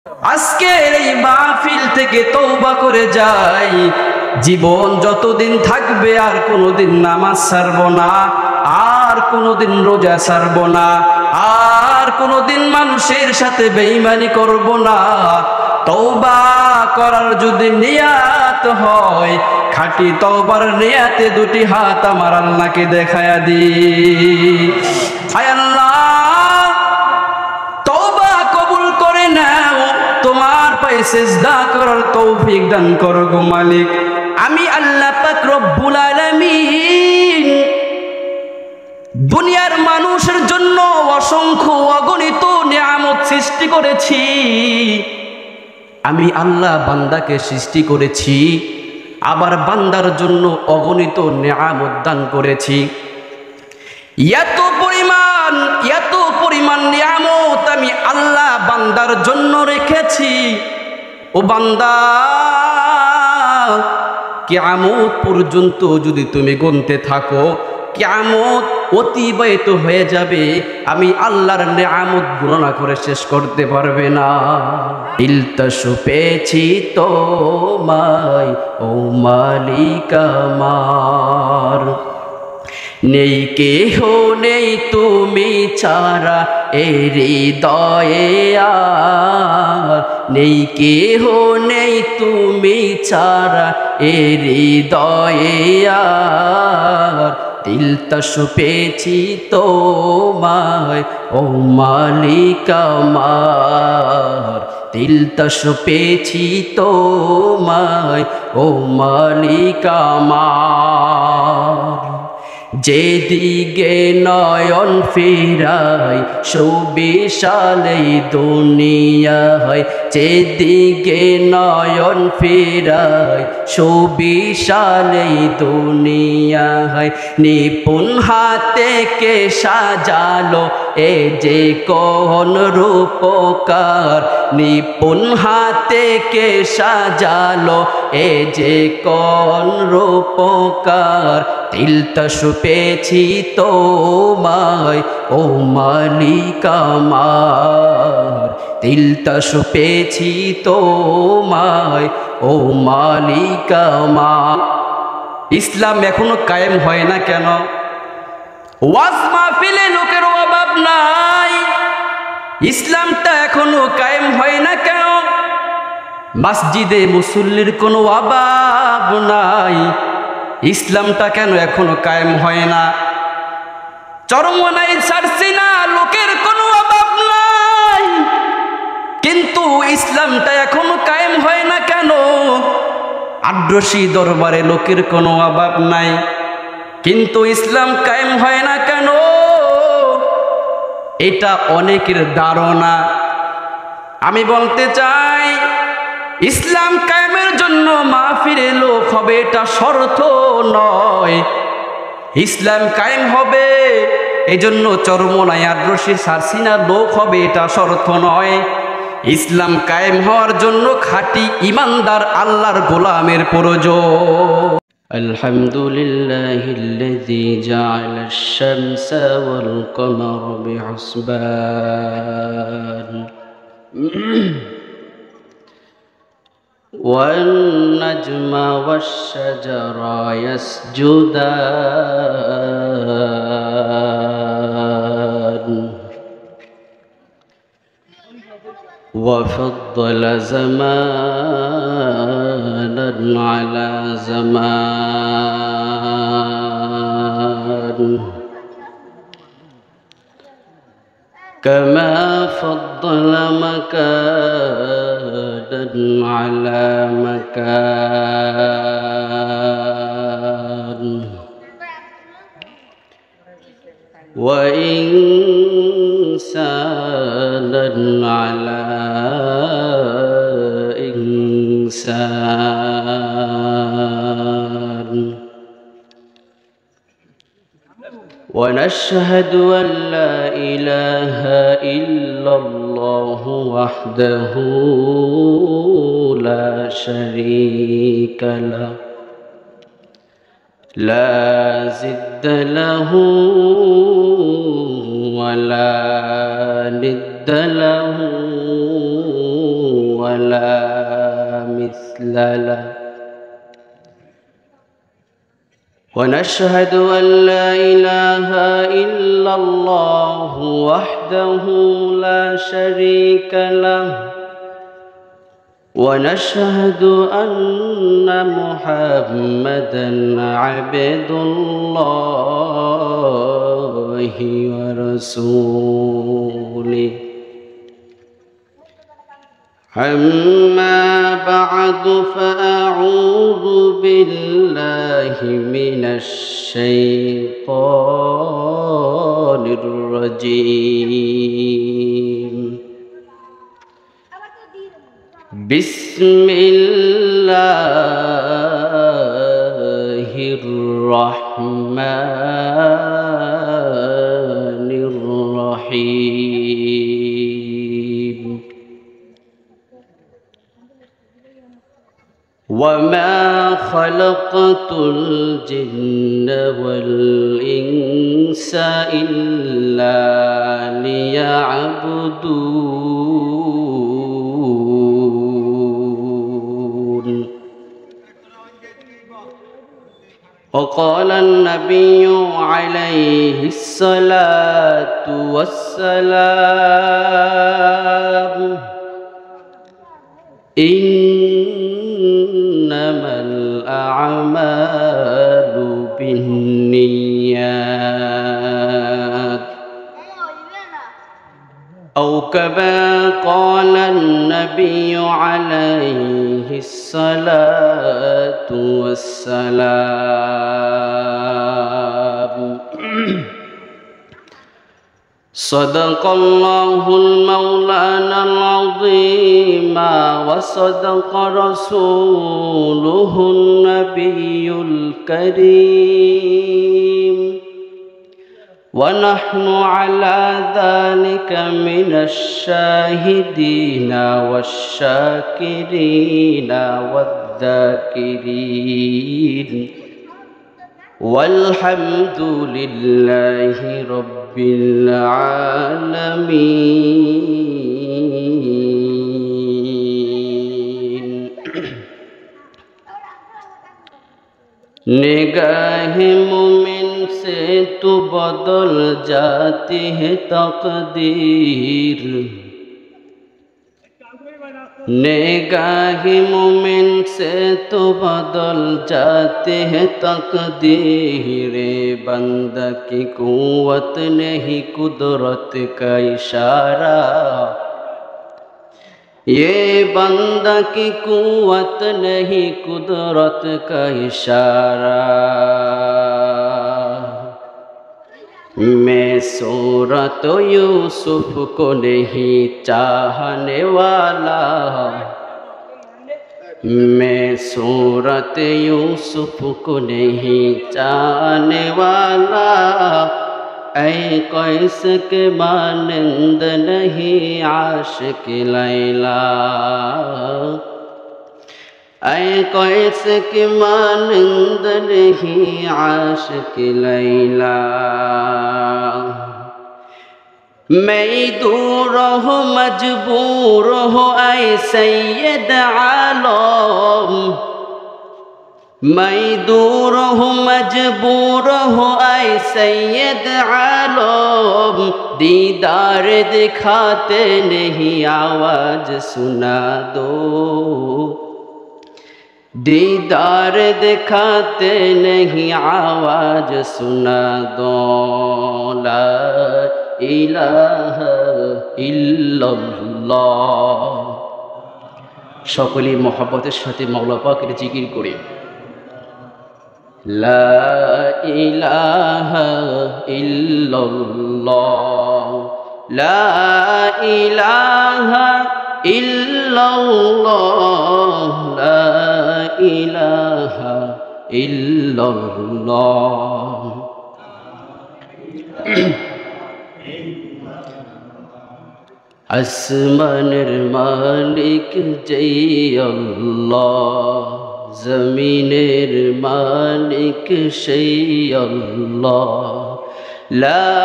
আজকের এই মাহফিল থেকে তওবা করে যাই, জীবন যতদিন থাকবে আর কোনোদিন নামাজ ছাড়বো না, আর কোনোদিন রোজা ছাড়বো না, আর কোনোদিন মানুষের সাথে বেঈমানি করব না। তওবা করার যদি নিয়াত হয়, খাঁটি তওবার নিয়াতে দুটি হাত আমার আল্লাহকে দেখায়া দি। হায় আল্লাহ, তওবা কবুল করে নাও, তোমার পায়ে সিজদা করার তৌফিক দান করো গো মালিক। আমি আল্লাহ পাক রব্বুল আলামিন দুনিয়ার মানুষের জন্য অসংখ্য অগণিত নিয়ামত সৃষ্টি করেছি। আমি আল্লাহ বান্দাকে সৃষ্টি করেছি, আবার বান্দার জন্য অগণিত নিয়ামত দান করেছি। এত পরিমাণ নিয়ামত আমি আল্লাহ বান্দার জন্য রেখেছি। ও বান্দা, কিয়ামত পর্যন্ত যদি তুমি গুনতে থাকো, কিয়ামত অতিবাহিত হয়ে যাবে, আমি আল্লাহর নিয়ামত গণনা করে শেষ করতে পারবে না। ইলতাসু পেয়েছি তোমায় ও মালিক আমার, নেই কেহ নেই তুমি ছাড়া এ হৃদয়ে আর, নেই কেহ নেই তুমি ছাড়া এ হৃদয়ে আর, দিলতাসু পেয়েছি তোমায় ও মালিক আমার, দিলতাসু পেয়েছি তোমায় ও মালিক আমার। যেদিকে নয়ন ফিরাই সুবিশাল এই দুনিয়া হয়, যেদিকে নয়ন ফিরাই সুবিশাল এই দুনিয়া হয়, নিপুণ হাতে কে সাজালো এ যে কোন রূপকার, নিপুণ হাতে কে সাজালো এ যে কোন রূপকার, দিলতাসু পেয়েছি তোমায় ও মালিক আমার, দিলতাসু পেয়েছি তোমায় ও মালিক আমার। ইসলাম এখনো কায়েম হয় না কেন? ওয়াজ মাহফিলে লোকের অভাব নাই, ইসলামটা এখনো কায়েম হয় না কেন? মসজিদে মুসল্লির কোনো অভাব নাই, ইসলামটা কেন এখনো কায়েম হয় না? চরমনাই ছাড়ছি না, লোকের কোনো অভাব নাই, কিন্তু ইসলামটা এখনো কায়েম হয় না কেন? আদ্রসী দরবারে লোকের কোনো অভাব নাই, কিন্তু ইসলাম কায়েম হয় না কেন? এটা অনেকের ধারণা। আমি বলতে চাই, ইসলাম কায়েমের জন্য মাহফিলে লোক হবে এটা শর্ত নয়। ইসলাম কায়েম হবে এজন্য চরমনাই আদ্রসী সারসিনা লোক হবে এটা শর্ত নয়। ইসলাম কায়েম হওয়ার জন্য খাঁটি ইমানদার আল্লাহর গোলামের প্রয়োজন। আলহামদুলিল্লাহিল্লাযী জাআলাশ শামসা ওয়াল কমারা বিহুসবান والنجم والشجر يسجدان وفضل زمانا على زمان كما فضل مكانا على مكان وإنسانا على إنسان ونشهد أن لا إله إلا الله وحده لا شريك له لا ضد له ولا ند له ولا مثل له ونشهد أن لا إله إلا الله وحده لا شريك له ونشهد أن محمدًا عبد الله ورسوله أما بعد فأعوذ بالله من الشيطان الرجيم بسم الله الرحمن الرحيم وما خلقت الجن والإنس إلا ليعبدون وقال النبي عليه الصلاة والسلام إنما الأعمال بالنيات أو كما قال النبي عليه الصلاة والسلام صدق الله المولانا العظيم وصدق رسوله النبي الكريم ونحن على ذلك من الشاهدين والشاكرين والذاكرين والحمد لله رب العالمين निगाह मोमिन से तो बदल जाती है तकदीर निगाह मोमिन से तो बदल जाते हैं तकदीर बंदा की कुव्वत नहीं कुदरत का इशारा ये बंदा की कुव्वत नहीं कुदरत का इशारा मैं सूरत यूसुफ को नहीं चाहने वाला मैं सूरत यूसुफ को नहीं चाहने वाला ऐ कैस के मानंद नहीं आशिक लैला ऐ कैस के मानंद नहीं आशिक लैला मैं दूर हो मजबूर हो ऐ सैयद आलम मैं दूर हूँ मजबूर हूँ ऐ सैयद आलम दीदार दिखाते नहीं आवाज सुना दो दीदार दिखाते नहीं आवाज सुना दो ला इलाहा इल्लल्लाह সকলেই মহব্বতের সাথে মাওলা পাকের জিকির করি লা ইলাহা ইল্লাল্লাহ লা ইলাহা ইল্লাল্লাহ লা ইলাহা ইল্লাল্লাহ আসমানের মালিক যেই আল্লাহ জমিনের মালিক সেই আল্লাহ লা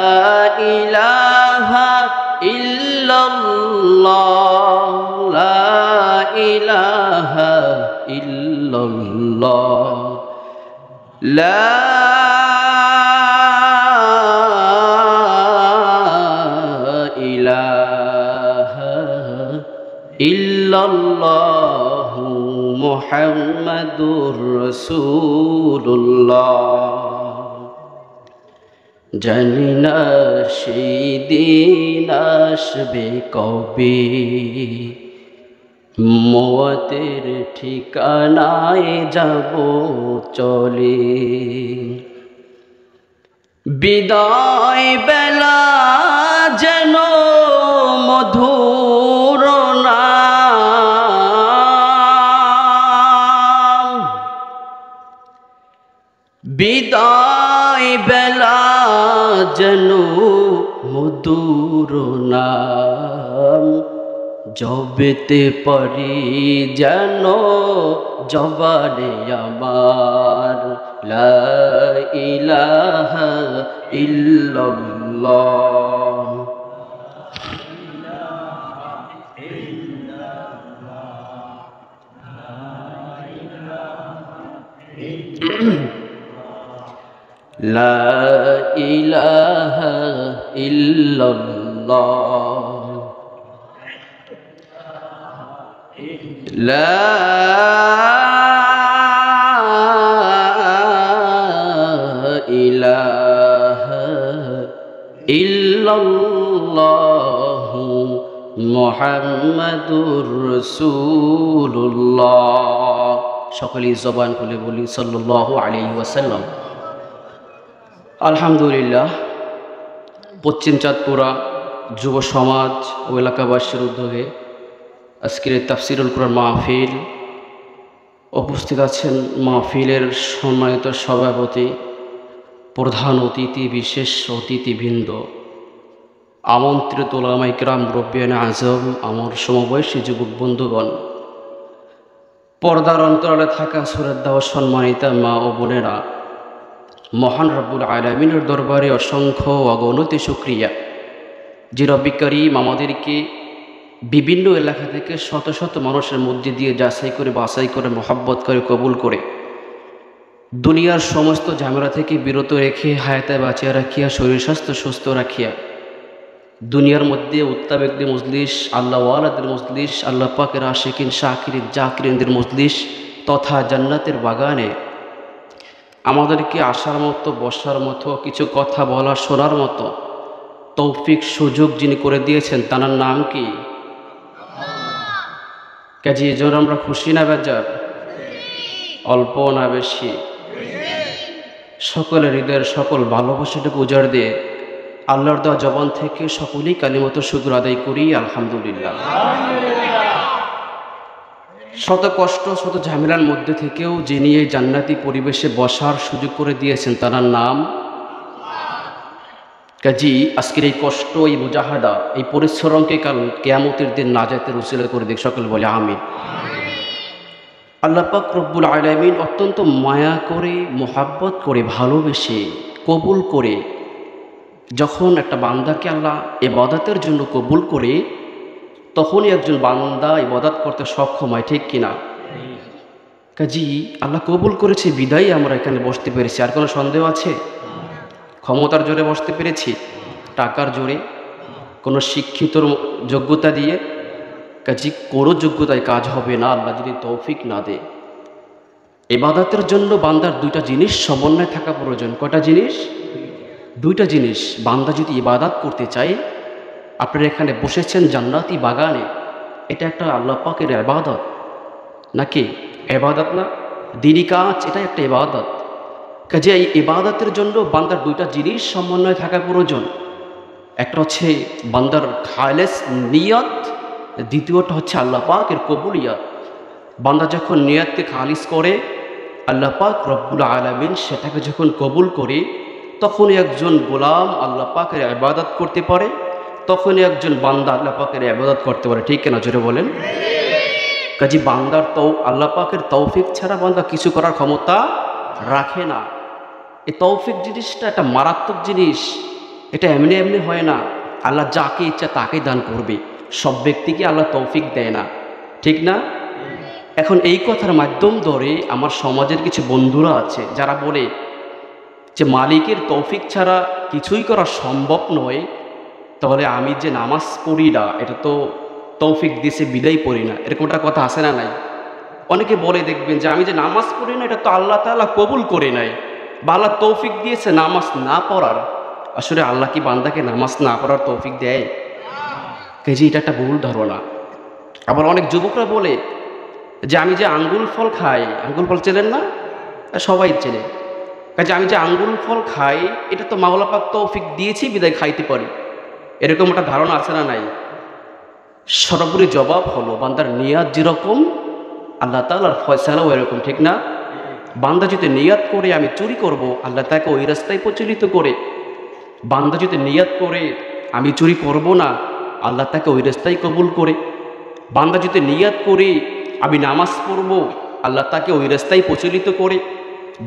ইলাহা ইল্লাল্লাহ লা ইলাহা ইল্লাল্লাহ লা ইলাহা ইল্লাল্লাহু মুহাম্মাদুর রাসূলুল্লাহ। জানি না সেই দিন আসবে কবে, মওতের ঠিকানায় যাব চলে। বিদায় বেলা যেন মধুর নাম, বিদায় বেলা যেন মধুর নাম, জবেতে পারি যেন জবানে আমার লা ইলাহা ইল্লাল্লাহ। লা ইলাহা ইল্লাল্লাহ লা ইলাহা ইল্লাল্লাহ মুহাম্মাদুর রাসূলুল্লাহ। সকলেই জবান খুলে বলি সাল্লাল্লাহু আলাইহি ওয়াসাল্লাম। আলহামদুলিল্লাহ, পশ্চিম চাঁদপুরা যুব সমাজ ও এলাকাবাসীর উদ্যোগে আজকের তাফসিরুল কুরআন মাহফিল, উপস্থিত আছেন মাহফিলের সম্মানিত সভাপতি, প্রধান অতিথি, বিশেষ অতিথিবৃন্দ, আমন্ত্রিত উলামায়ে কিরাম, মুরব্বিয়ানে আজম, আমার সমবয়সী যুবক বন্ধুগণ, পর্দার অন্তরালে থাকা শ্রদ্ধা ও সম্মানিতা মা ও বোনেরা, মহান রব্বুল আলামিনের দরবারে অসংখ্য অগণিত শুকরিয়া যে রব্বি করিম আমাদেরকে বিভিন্ন এলাকা থেকে শত শত মানুষের মধ্যে দিয়ে যাচাই করে বাছাই করে মহব্বত করে কবুল করে দুনিয়ার সমস্ত ঝামেলা থেকে বিরত রেখে হায়াতে বাঁচিয়ে রাখিয়া শরীর স্বাস্থ্য সুস্থ রাখিয়া দুনিয়ার মধ্যে উত্তাবেকদের মজলিস, আল্লাহ ওয়ালাদের মজলিস, আল্লাহ পাকের আশিকিন শাকিরিন জাকিরিনদের মজলিস তথা জান্নাতের বাগানে আমাদেরকে আসার মতো, বসার মতো, কিছু কথা বলা শোনার মতো তৌফিক সুযোগ যিনি করে দিয়েছেন তার নাম কি? কাজে এজন্য আমরা খুশি না বেজার? অল্প না বেশি? সকলের হৃদয়ের সকল ভালোবাসাটাকে উজাড় দিয়ে আল্লাহর দেওয়া জবান থেকে সকলেই কালিমাত শুকর আদায় করি আলহামদুলিল্লাহ। শত কষ্ট, শত ঝামেলার মধ্যে থেকেও যিনি এই জান্নাতি পরিবেশে বসার সুযোগ করে দিয়েছেন তার নাম। কাজী আজকের এই কষ্ট, এই মুজাহাদা, এই পরিশ্রমকে কাল কিয়ামতের দিন নাজাতের উসিলা করে দিক, সকল বলে আমিন। আল্লাহ পাক রব্বুল আলামিন অত্যন্ত মায়া করে, মোহাব্বত করে, ভালোবেসে, কবুল করে যখন একটা বান্দাকে আল্লাহ ইবাদতের জন্য কবুল করে তখনই একজন বান্দা ইবাদত করতে সক্ষম হয়, ঠিক কিনা? কাজী আল্লাহ কবুল করেছে বিদায় আমরা এখানে বসতে পেরেছি। আর কোনো সন্দেহ আছে? ক্ষমতার জোরে বসতে পেরেছি? টাকার জোরে? কোনো শিক্ষিতর যোগ্যতা দিয়ে? কাজী কোনো যোগ্যতায় কাজ হবে না আল্লাহ যদি তৌফিক না দেয়। ইবাদতের জন্য বান্দার দুইটা জিনিস সমন্বয় থাকা প্রয়োজন। কয়টা জিনিস? দুইটা জিনিস। বান্দা যদি ইবাদত করতে চায়, আপনারা এখানে বসেছেন জান্নাতি বাগানে, এটা একটা আল্লাহ পাকের ইবাদত নাকি? ইবাদত না? দ্বীনি কাজ, এটা একটা ইবাদত। কাজে এই ইবাদতের জন্য বান্দার দুইটা জিনিস সমন্বয় থাকা প্রয়োজন। একটা হচ্ছে বান্দার খালেস নিয়ত, দ্বিতীয়টা হচ্ছে আল্লাহ পাকের কবুলিয়ত। বান্দা যখন নিয়তকে খালিস করে, আল্লাহ পাক রব্বুল আলামিন সেটাকে যখন কবুল করে, তখনই একজন গোলাম আল্লাহ পাকের ইবাদত করতে পারে, তখনই একজন বান্দা আল্লাহ পাকের ইবাদত করতে পারে, ঠিক কিনা? জোরে বলেন। কাজী বান্দার আল্লাহ পাকের তৌফিক ছাড়া বান্দা কিছু করার ক্ষমতা রাখে না। এই তৌফিক জিনিসটা একটা মারাত্মক জিনিস, এটা এমনি এমনি হয় না। আল্লাহ যাকে ইচ্ছা তাকে দান করবে, সব ব্যক্তিকে আল্লাহ তৌফিক দেয় না, ঠিক না? এখন এই কথার মাধ্যম ধরে আমার সমাজের কিছু বন্ধুরা আছে যারা বলে যে মালিকের তৌফিক ছাড়া কিছুই করা সম্ভব নয়, তাহলে আমি যে নামাজ পড়ি না এটা তো তৌফিক দিছে বিদায় পড়ি না, এরকমটা কথা আছে না নাই? অনেকে বলে দেখবেন যে আমি যে নামাজ পড়ি না এটা তো আল্লাহ তাআলা কবুল করে নাই বা আল্লাহ তৌফিক দিয়েছে নামাজ না পড়ার। আসলে আল্লাহ কি বান্দাকে নামাজ না পড়ার তৌফিক দেয়? কাজে এটা একটা ভুল ধারণা। আবার অনেক যুবকরা বলে যে আমি যে আঙ্গুল ফল খাই, আঙ্গুল ফল চেনেন না? সবাই চেনে। কাজে আমি যে আঙ্গুল ফল খাই এটা তো মাওলা পাক তৌফিক দিয়েছি বিদায় খাইতে পারি, এরকম একটা ধারণা আছে না নাই? সরাসরি জবাব হলো বান্দার নিয়াত যেরকম আল্লাহ তাআলার ফয়সালাও এরকম, ঠিক না? বান্দা যদি নিয়াত করে আমি চুরি করব, আল্লাহ তাকে ওই রাস্তায় প্রচলিত করে। বান্দা যদি নিয়াত করে আমি চুরি করব না, আল্লাহ তাকে ওই রাস্তায় কবুল করে। বান্দা যদি নিয়াত করে আমি নামাজ পড়ব, আল্লাহ তাকে ওই রাস্তায় প্রচলিত করে।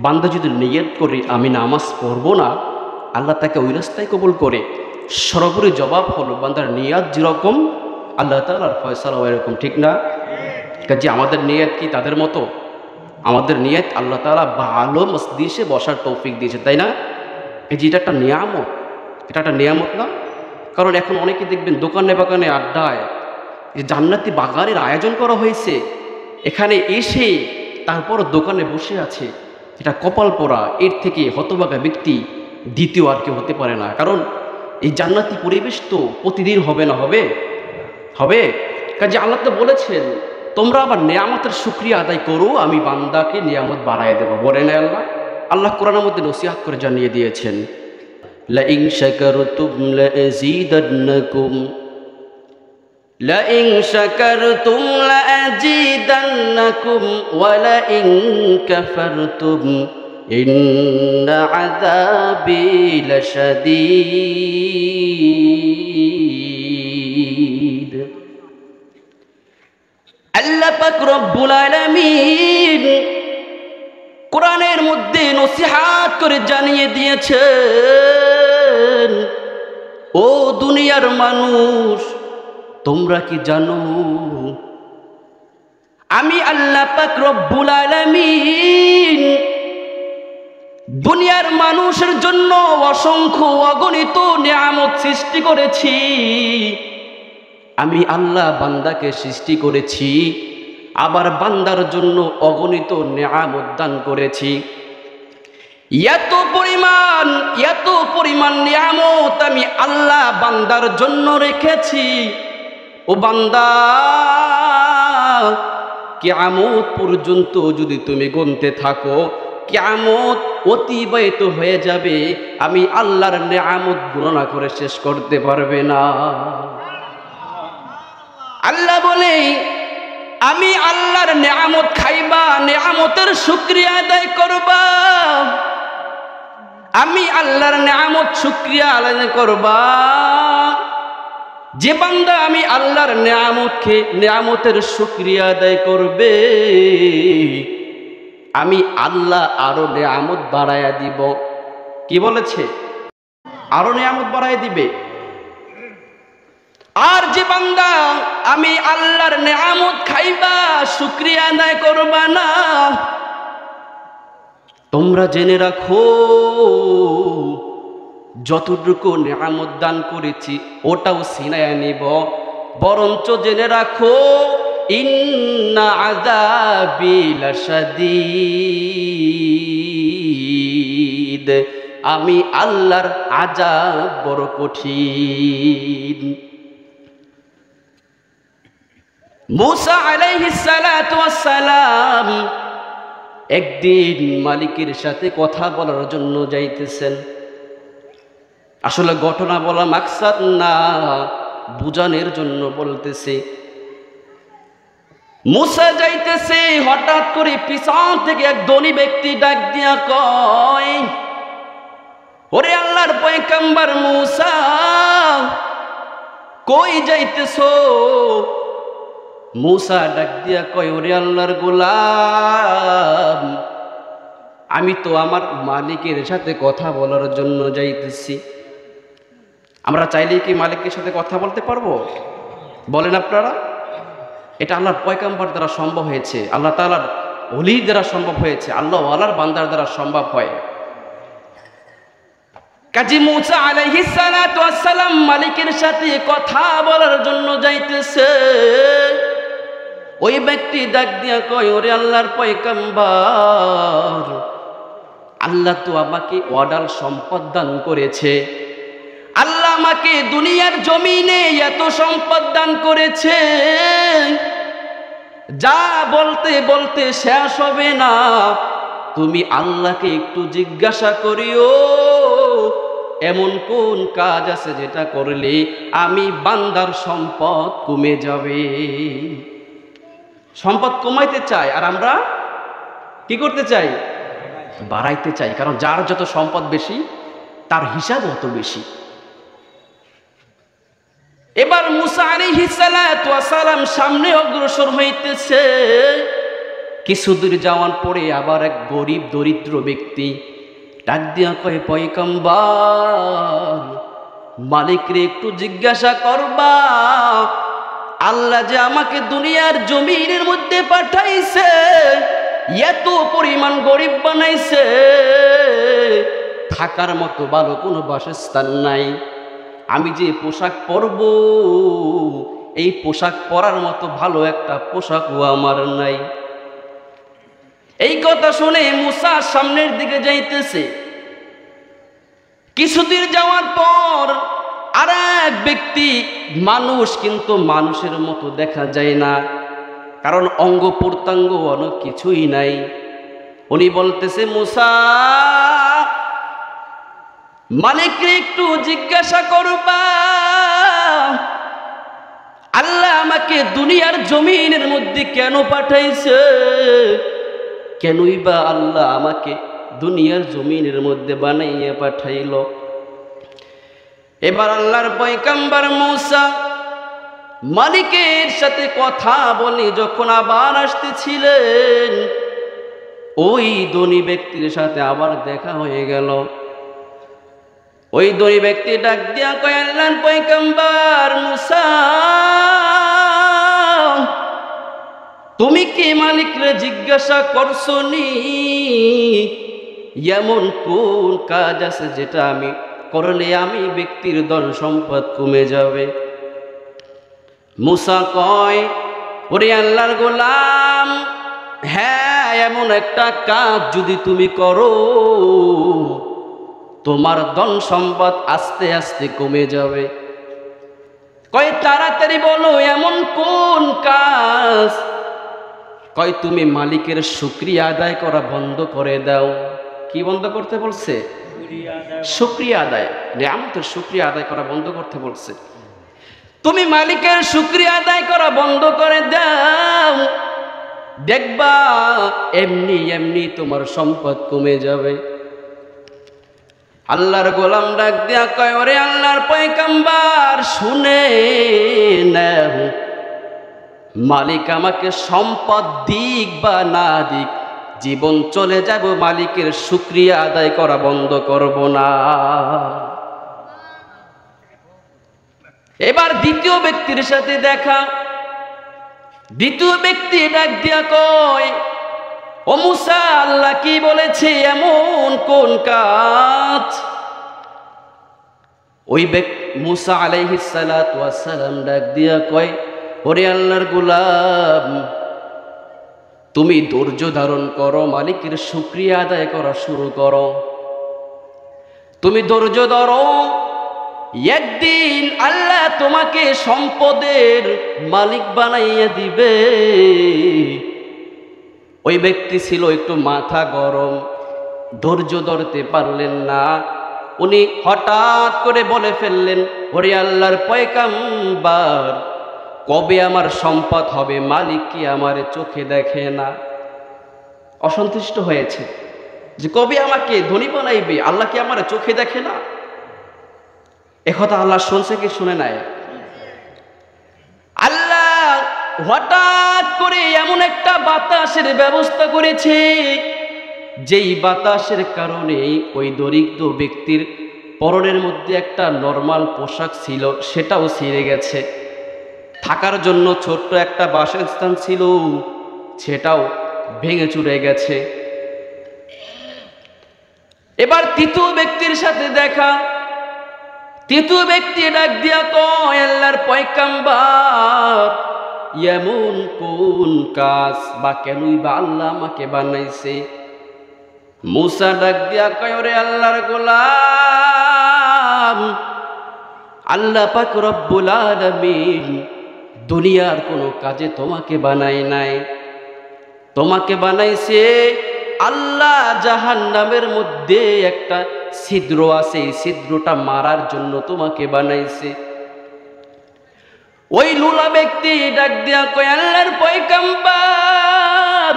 বান্দা যদি নিয়াত করে আমি নামাজ পড়ব না, আল্লাহ তাকে ওই রাস্তায় কবুল করে। সরাসরি জবাব হলো বান্দার নিয়াত যেরকম আল্লাহ তাআলার ফয়সালাও এরকম, ঠিক না? কাজে আমাদের নিয়াত কি তাদের মতো? আমাদের নিয়াত আল্লাহ তাআলা ভালো মজলিসে বসার তৌফিক দিয়েছে, তাই না? এই যে এটা একটা নিয়ামত, এটা একটা নিয়ামত না? কারণ এখন অনেকে দেখবেন দোকানে বাগানে আড্ডায় যে জান্নাতি বাগানের আয়োজন করা হয়েছে, এখানে এসে তারপর দোকানে বসে আছে, এটা কপাল পোড়া। এর থেকে হতভাগা ব্যক্তি দ্বিতীয় আর কেউ হতে পারে না। কারণ এই জান্নাতি পরিবেশ তো প্রতিদিন হবে না, হবে হবে কাজে আল্লাহ তো বলেছেন তোমরা আবার নিয়ামতের শুকরিয়া আদায় করো, আমি বান্দাকে নিয়ামত বাড়ায় দেবো, বলে না আল্লাহ? আল্লাহ কোরআনের মধ্যে নসিহত করে জানিয়ে দিয়েছেন, লাইন শাকারতুম লাযীদান্নাকুম লাইন শাকারতুম লাযীদান্নাকুম ওয়া লাইন কাফারতুম ইন্না আযাবি লাশাদীদ। আল্লাহ পাক রব্বুল আলামিন কোরআনের মধ্যে নসিহত করে জানিয়ে দিয়েছেন, ও দুনিয়ার মানুষ তোমরা কি জানো আমি আল্লাহ পাক রব্বুল আলামিন দুনিয়ার মানুষের জন্য অসংখ্য অগণিত নিয়ামত সৃষ্টি করেছি। আমি আল্লাহ বান্দাকে সৃষ্টি করেছি, আবার বান্দার জন্য অগণিত নিয়ামত দান করেছি। এত পরিমাণ নিয়ামত আমি আল্লাহ বান্দার জন্য রেখেছি। ও বান্দা, কিয়ামত পর্যন্ত যদি তুমি গুনতে থাকো, কিয়ামত অতিবাহিত হয়ে যাবে, আমি আল্লাহর নিয়ামত গণনা করে শেষ করতে পারবে না। আল্লাহ বলে আমি আল্লাহর নিয়ামত খাইবা, নিয়ামতের শুকরিয়া আদায় করবা। আমি আল্লাহর নিয়ামত শুকরিয়া আদায় করবা। যে বান্দা আমি আল্লাহর নিয়ামতের শুকরিয়া আদায় করবে, আমি আল্লাহ আরো নিয়ামত বাড়াইয়া দিব। কি বলেছে? আরো নিয়ামত বাড়াইয়া দিবে। আর যে বান্দা আমি আল্লাহর নিয়ামত খাইবা, শুকরিয়া আদায় করবা না, তোমরা জেনে রাখো যতটুকু নিয়ামত দান করেছি ওটাও ছিনাইয়া নিব। বরঞ্চ জেনে রাখো ইন্না আযাবি লাশাদীদ, আমি আল্লাহর আযাব বড় কঠিন। মূসা আলাইহিস সালাতু ওয়াস সালাম একদিন মালিকের সাথে কথা বলার জন্য যাইতেছেন। আসলে ঘটনা বলা মাকসাদ না, বুঝানোর জন্য বলতেছে। মূসা যাইতেছে, হঠাৎ করে পিছন থেকে এক ধনী ব্যক্তি ডাক দিয়া কয়, ওরে আল্লাহর পয়গম্বর মূসা, কই যাইতেছো? মূসা ডাক দিয়া কয়, ওরে আল্লাহর গোলাম, আমি তো আমার মালিকের সাথে কথা বলার জন্য যাইতেছি। আমরা চাইলেই কি মালিকের সাথে কথা বলতে পারবো? বলেন আপনারা? এটা আল্লাহর পয়গম্বর দ্বারা সম্ভব হয়েছে, আল্লাহ তাআলার ওলির দ্বারা সম্ভব হয়েছে, আল্লাহ ওয়ালার বান্দার দ্বারা সম্ভব হয়। কাজী মুসা আলাইহিস সালাতু ওয়াস সালাম মালিকের সাথে কথা বলার জন্য যাইতেছে। ওই ব্যক্তি ডাক দিয়া কয়, ওরে আল্লাহর পয়গম্বর, আল্লাহ তো আমাকে অডাল সম্পদ দান করেছে, আল্লাহ আমাকে দুনিয়ার জমিনে এত সম্পদ দান করেছে, যা বলতে বলতে শেষ হবে না। তুমি আল্লাহকে একটু জিজ্ঞাসা করিও, এমন কোন কাজ আছে যেটা করলে আমি বান্দার সম্পদ কমে যাবে। সম্পদ কমাইতে চাই, আর আমরা কি করতে চাই? বাড়াইতে চাই। কারণ যার যত সম্পদ বেশি তার হিসাব অত বেশি। এবার মুসা আলাইহিস সালাতু ওয়াস সালাম সামনে অগ্রসর হইতেছে। কিছু দূর যাওয়ার পরে আবার এক গরিব দরিদ্র ব্যক্তি ডাক দিয়া কয়, পয়গম্বর, মালিকরে একটু জিজ্ঞাসা করবা, আল্লাহ যে আমাকে দুনিয়ার জমিনের মধ্যে পাঠাইছে, এত পরিমাণ গরিব বানাইছে, থাকার মতো ভালো কোনো বাসস্থান নাই, আমি যে পোশাক পরব এই পোশাক পরার মতো ভালো একটা পোশাকও আমার নাই। এই কথা শুনে মুসা সামনের দিকে যাইতেছে। কিছুদিন যাওয়ার পর আর এক ব্যক্তি, মানুষ কিন্তু মানুষের মতো দেখা যায় না, কারণ অঙ্গ প্রত্যঙ্গ অনেক কিছুই নাই। উনি বলতেছে, মুসা, মালিককে একটু জিজ্ঞাসা করবা, আল্লাহ আমাকে দুনিয়ার জমিনের মধ্যে কেন পাঠাইছে, কেনই বা আল্লাহ আমাকে দুনিয়ার জমিনের মধ্যে বানাইয়া পাঠাইল। এবার আল্লাহর পয়গম্বর মুসা মালিকের সাথে কথা বলে যখন আবার আসতেছিলেন, ওই ধনী ব্যক্তির সাথে আবার দেখা হয়ে গেল। ওই ধনী ব্যক্তি ডাক দিয়া কয়, আল্লাহর পয়গম্বর মুসা, তুমি কি মালিকরে জিজ্ঞাসা করছো নি এমন কোন কাজ আছে যেটা আমি করলে আমি ব্যক্তির ধন সম্পদ কমে যাবে? মুসা কয়, ওরে আল্লাহর গোলাম, হ্যাঁ, এমন একটা কাজ যদি তুমি করো তোমার ধন সম্পদ আস্তে আস্তে কমে যাবে। কয়, তাড়াতাড়ি বলো এমন কোন কাজ? কয়, তুমি মালিকের শুকরিয়া আদায় করা বন্ধ করে দাও। কি বন্ধ করতে বলছে? শুকরিয়া আদায়, নিয়ামতের শুকরিয়া আদায় করা বন্ধ করতে বলছে। তুমি মালিকের শুকরিয়া আদায় করা বন্ধ করে দাও, দেখবা এমনি এমনি তোমার সম্পদ কমে যাবে। আল্লাহর গোলাম ডাক দিয়া কয়, ওরে আল্লাহর পয়গম্বর, শুনে নাও, মালিক আমাকে সম্পদ দিক বা না দিক, জীবন চলে যাব, মালিকের শুকরিয়া আদায় করা বন্ধ করব না। এবার দ্বিতীয় ব্যক্তির সাথে দেখা। দ্বিতীয় ব্যক্তি ডাক দিয়া কয়, ও মুসা, আল্লাহ কি বলেছে এমন কোন কাজ? ওই ব্যক্তি মুসা আলাইহিস সালাতু ওয়াস সালাম ডাক দিয়া কয়, ওরে আল্লাহর গোলাম, তুমি ধৈর্য ধারণ করো, মালিকের শুকরিয়া আদায় করা শুরু করো। তুমি ধৈর্য ধরো, একদিন আল্লাহ তোমাকে সম্পদের মালিক বানাইয়া দিবে। ওই ব্যক্তি ছিল একটু মাথা গরম, ধৈর্য ধরতে পারলেন না। উনি হঠাৎ করে বলে ফেললেন, ওরে আল্লাহর পয়গম্বর, কবে আমার সম্পদ হবে? মালিক কি আমার চোখে দেখে না? অসন্তুষ্ট হয়েছে যে কবে আমাকে ধনী বানাইবে, আল্লাহ কি আমার চোখে দেখে না? একথা আল্লাহ শুনছে কি শুনে নাই? আল্লাহ হঠাৎ করে এমন একটা বাতাসের ব্যবস্থা করেছে, যেই বাতাসের কারণে ওই দরিদ্র ব্যক্তির পরনের মধ্যে একটা নরমাল পোশাক ছিল, সেটাও ছিঁড়ে গেছে। থাকার জন্য ছোট্ট একটা বাসস্থান ছিল, সেটাও ভেঙে চুরে গেছে। এবার তৃতীয় ব্যক্তির সাথে দেখা। তৃতীয় ব্যক্তি ডাক দিয়া কয়, আল্লাহর পয়গম্বর, এমন কোন কাজ বা কেনই বা আল্লাহ আমাকে বানাইছে? মুসা ডাক দিয়া কয়, ওরে আল্লাহর গোলাম, আল্লাহ পাক রব্বুল আলামিন দুনিয়ার কোনো কাজে তোমাকে বানায় নাই। তোমাকে বানাইছে আল্লাহ জাহান্নামের মধ্যে একটা ছিদ্র আছে, এই ছিদ্রটা মারার জন্য তোমাকে বানাইছে। ওই লুলা ব্যক্তি ডাক দিয়া কয়, আল্লাহর পয়গম্বর,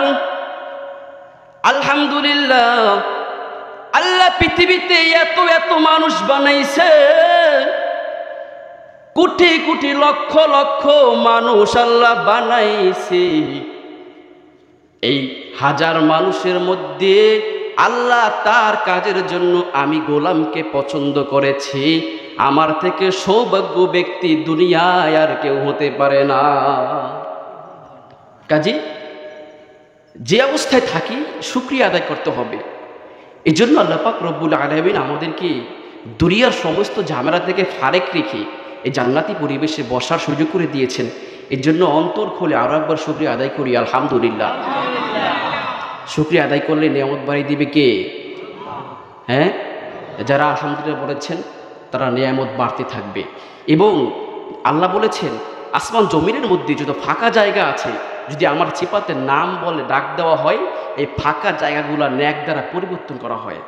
আলহামদুলিল্লাহ, আল্লাহ পৃথিবীতে এত এত মানুষ বানাইছে, কোটি কোটি লক্ষ লক্ষ মানুষ আল্লাহ বানাইছে। এই হাজার মানুষের মধ্যে আল্লাহ তার কাজের জন্য আমি গোলামকে পছন্দ করেছি। আমার থেকে সৌভাগ্য ব্যক্তি দুনিয়ায় আর কেউ হতে পারে না। কাজী যে অবস্থায় থাকি শুকরিয়া আদায় করতে হবে। এই জন্য আল্লাহ পাক রব্বুল আলামিন আমাদেরকে দুনিয়ার সমস্ত ঝামেলা থেকে ফারেক রেখে এই জান্নাতি পরিবেশে বসার সুযোগ করে দিয়েছেন। এর জন্য অন্তর খুলে আরো একবার শুকরিয়া আদায় করি, আলহামদুলিল্লাহ। শুকরিয়া আদায় করলে নিয়ামত বাড়িয়ে দিবে কে? হ্যাঁ, যারা আলহামদুলিল্লাহ বলেছেন তারা নিয়ামত বাড়তে থাকবে। এবং আল্লাহ বলেছেন, আসমান জমিনের মধ্যে যত ফাঁকা জায়গা আছে, যদি আমার সিফাতের নাম বলে ডাক দেওয়া হয়, এই ফাঁকা জায়গাগুলো ন্যাক দ্বারা পরিবর্তন করা হয়।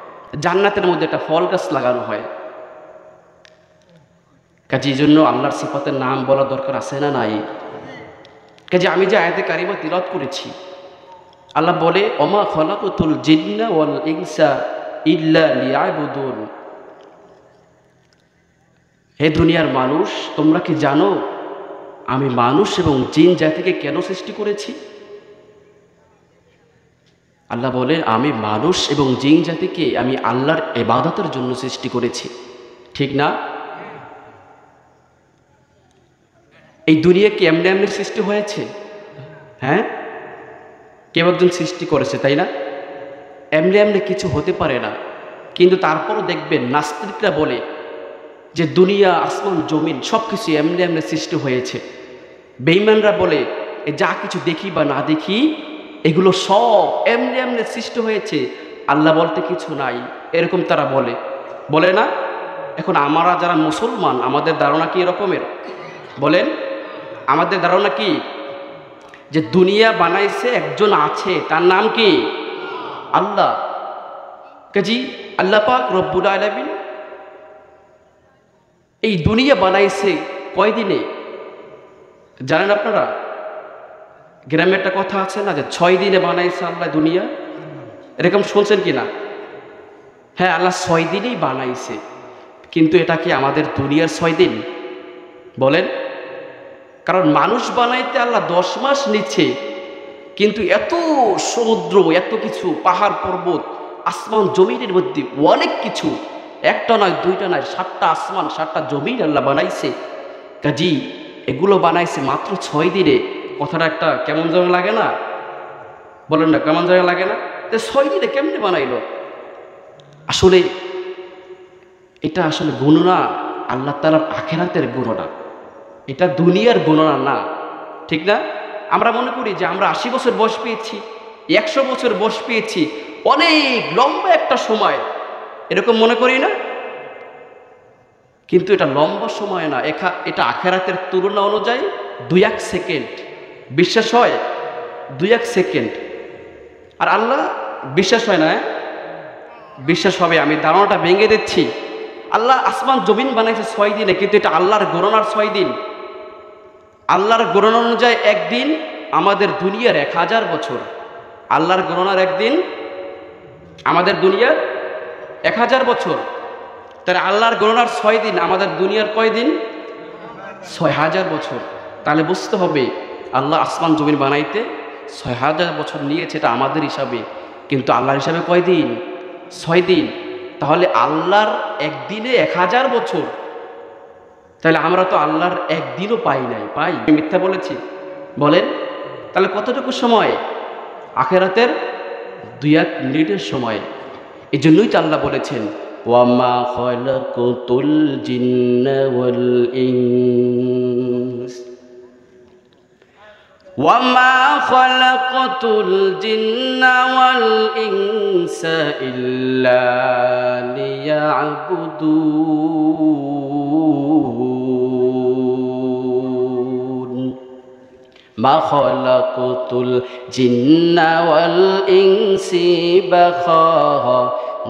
জান্নাতের মধ্যে একটা ফল গাছ লাগানো হয়। কাজে এই জন্য আল্লাহর সিফাতের নাম বলা দরকার আছে না নাই? কাজে আমি যে আয়াতে কারিমা তিলাওয়াত করেছি, আল্লাহ বলে, ওমা খলাকুতুল জিন্না ওয়াল ইনসা ইল্লা লিয়াবুদুন। হে দুনিয়ার মানুষ, তোমরা কি জানো আমি মানুষ এবং জিন জাতিকে কেন সৃষ্টি করেছি? আল্লাহ বলে, আমি মানুষ এবং জিন জাতিকে আমি আল্লাহর ইবাদতের জন্য সৃষ্টি করেছি। ঠিক না? এই দুনিয়া কি এমনি এমনি সৃষ্টি হয়েছে? হ্যাঁ, কেউ একজন সৃষ্টি করেছে, তাই না? এমনি এমনি কিছু হতে পারে না। কিন্তু তারপরও দেখবেন নাস্তিকরা বলে যে দুনিয়া, আসমান, জমিন সব কিছু এমনি এমনি সৃষ্টি হয়েছে। বেঈমানরা বলে যা কিছু দেখি বা না দেখি এগুলো সব এমনি এমনি সৃষ্টি হয়েছে, আল্লাহ বলতে কিছু নাই, এরকম তারা বলে, বলে না? এখন আমরা যারা মুসলমান, আমাদের ধারণা কি এরকমের? বলেন, আমাদের ধারণা কি? যে দুনিয়া বানাইছে একজন আছে, তার নাম কি? আল্লাহ। কাজী আল্লাহ পাক রব্বুল আলামিন এই দুনিয়া বানাইছে কয়দিনে জানেন আপনারা? গ্রামে একটা কথা আছে না, যে 6 দিনে বানাইছে আল্লাহ দুনিয়া। এরকম শুনছেন কিনা? হ্যাঁ, আল্লাহ 6 দিনেই বানাইছে। কিন্তু এটা কি আমাদের দুনিয়ার 6 দিন? বলেন। কারণ মানুষ বানাইতে আল্লাহ 10 মাস নিচ্ছে, কিন্তু এত সমুদ্র, এত কিছু, পাহাড় পর্বত, আসমান জমিনের মধ্যে অনেক কিছু, একটা নয়, দুইটা নয়, 7টা আসমান, 7টা জমিন আল্লাহ বানাইছে। কাজী এগুলো বানাইছে মাত্র 6 দিনে। কথাটা একটা কেমন যেন লাগে না? বলেন না, কেমন যেন লাগে না? 6 দিনে কেমনে বানাইলো? আসলে এটা আসলে গণনা আল্লাহ তাআলার আখিরাতের গণনা, এটা দুনিয়ার গণনা না। ঠিক না? আমরা মনে করি যে আমরা 80 বছর বয়স পেয়েছি, 100 বছর বয়স পেয়েছি, অনেক লম্বা একটা সময়, এরকম মনে করি না? কিন্তু এটা লম্বা সময় না, এটা আখিরাতের তুলনা অনুযায়ী 2-1 সেকেন্ড। বিশ্বাস হয়? 2-1 সেকেন্ড। আর আল্লাহ বিশ্বাস হয় না? বিশ্বাস হবে। আমি ধারণাটা ভেঙে দিচ্ছি। আল্লাহ আসমান জমিন বানাইছে 6 দিনে, কিন্তু এটা আল্লাহর গণনার 6 দিন। আল্লাহর গণনা অনুযায়ী একদিন আমাদের দুনিয়ার 1000 বছর। আল্লাহর গণনার একদিন আমাদের দুনিয়ার 1000 বছর। তাহলে আল্লাহর গণনার 6 দিন, আমাদের দুনিয়ার কয় দিন? 6000 বছর। তাহলে বুঝতে হবে আল্লাহ আসমান জমিন বানাইতে 6000 বছর নিয়েছে, এটা আমাদের হিসাবে, কিন্তু আল্লাহর হিসাবে কয় দিন? 6 দিন। তাহলে আল্লাহর একদিনে 1000 বছর। তাহলে আমরা তো আল্লাহর একদিনও পাই নাই, পাই? মিথ্যা বলেছি? বলেন। তাহলে কতটুকু সময়? আখিরাতের 2-1 মিনিটের সময়। এই জন্যই তো আল্লাহ বলেছেন, ওয়ামা খালাকুতুল জিন্না ওয়াল ইনস ওয়ামা খালাকুতুল জিন্না ওয়াল ইনসা ইল্লা লিয়াবুদুন মা খালাকুতুল জিন্না ওয়াল ইনসি বাখা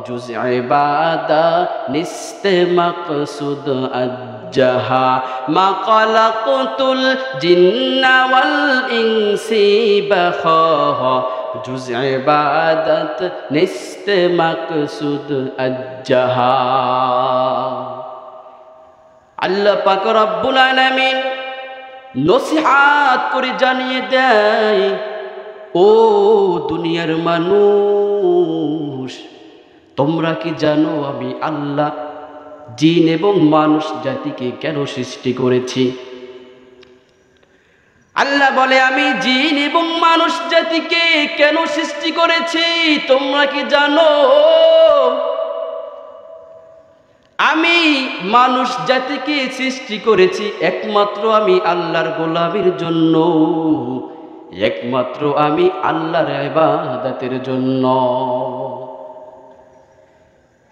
জুজ ইবাদা নিস্তে মাকসুদ আজ্জাহা মা খালাকুতুল জিন্না ওয়াল ইনসি বাখা জুজ ইবাদাত নিস্তে মাকসুদ আজ্জাহা। আল্লাহ পাক রব্বুল আলামিন নসিহাত করে জানিয়ে দেয়, ও দুনিয়ার মানুষ, তোমরা কি জানো আমি আল্লাহ জিন এবং মানুষ জাতিকে কেন সৃষ্টি করেছি? আল্লাহ বলে, আমি জিন এবং মানুষ জাতিকে কেন সৃষ্টি করেছি তোমরা কি জানো? আমি মানুষ জাতিকে সৃষ্টি করেছি একমাত্র আমি আল্লাহর গোলামির জন্য, একমাত্র আমি আল্লাহর ইবাদতের জন্য।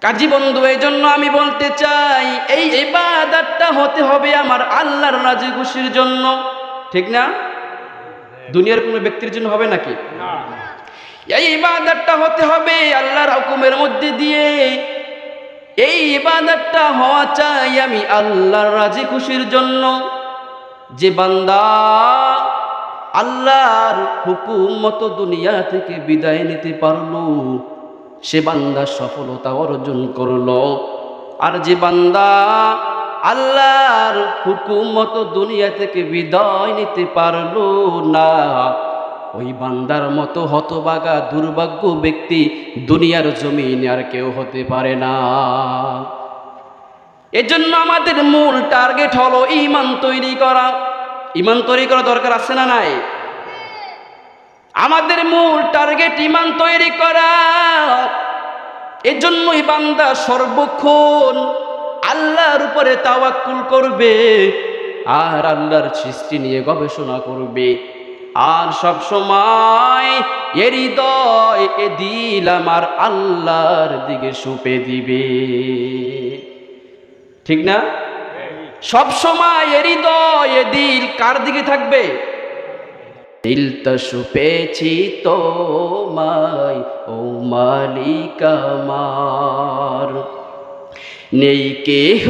কাজী বন্ধু, এই জন্য আমি বলতে চাই, এই ইবাদতটা হতে হবে আমার আল্লাহর রাজি খুশির জন্য, ঠিক না? দুনিয়ার কোনো ব্যক্তির জন্য হবে নাকি? এই ইবাদতটা হতে হবে আল্লাহর হুকুমের মধ্যে দিয়ে। এই ইবাদতটা হওয়া চাই আমি আল্লাহর রাজি খুশির জন্য। যে বান্দা আল্লাহর হুকুম মতো দুনিয়া থেকে বিদায় নিতে পারলো, সে বান্দা সফলতা অর্জন করলো। আর যে বান্দা আল্লাহর হুকুম মতো দুনিয়া থেকে বিদায় নিতে পারলো না, ওই বান্দার মতো হতভাগা দুর্ভাগ্য ব্যক্তি দুনিয়ার জমিনে আর কেউ হতে পারে না। এজন্য আমাদের মূল টার্গেট হলো ঈমান তৈরি করা। ঈমান তৈরি করা দরকার আছে না নাই? আমাদের মূল টার্গেট ঈমান তৈরি করা। এজন্যই বান্দা সর্বক্ষণ আল্লাহর উপরে তাওয়াক্কুল করবে আর আল্লাহর সৃষ্টি নিয়ে গবেষণা করবে, আর সব সময় এর হৃদয় এ দিল আমার আল্লাহর দিকে সঁপে দিবে, ঠিক না? সব সময় এর হৃদয় এ দিল কার দিকে থাকবে? দিলটা সঁপেছি তোমায় ও মালিক আমার, নেই কেহ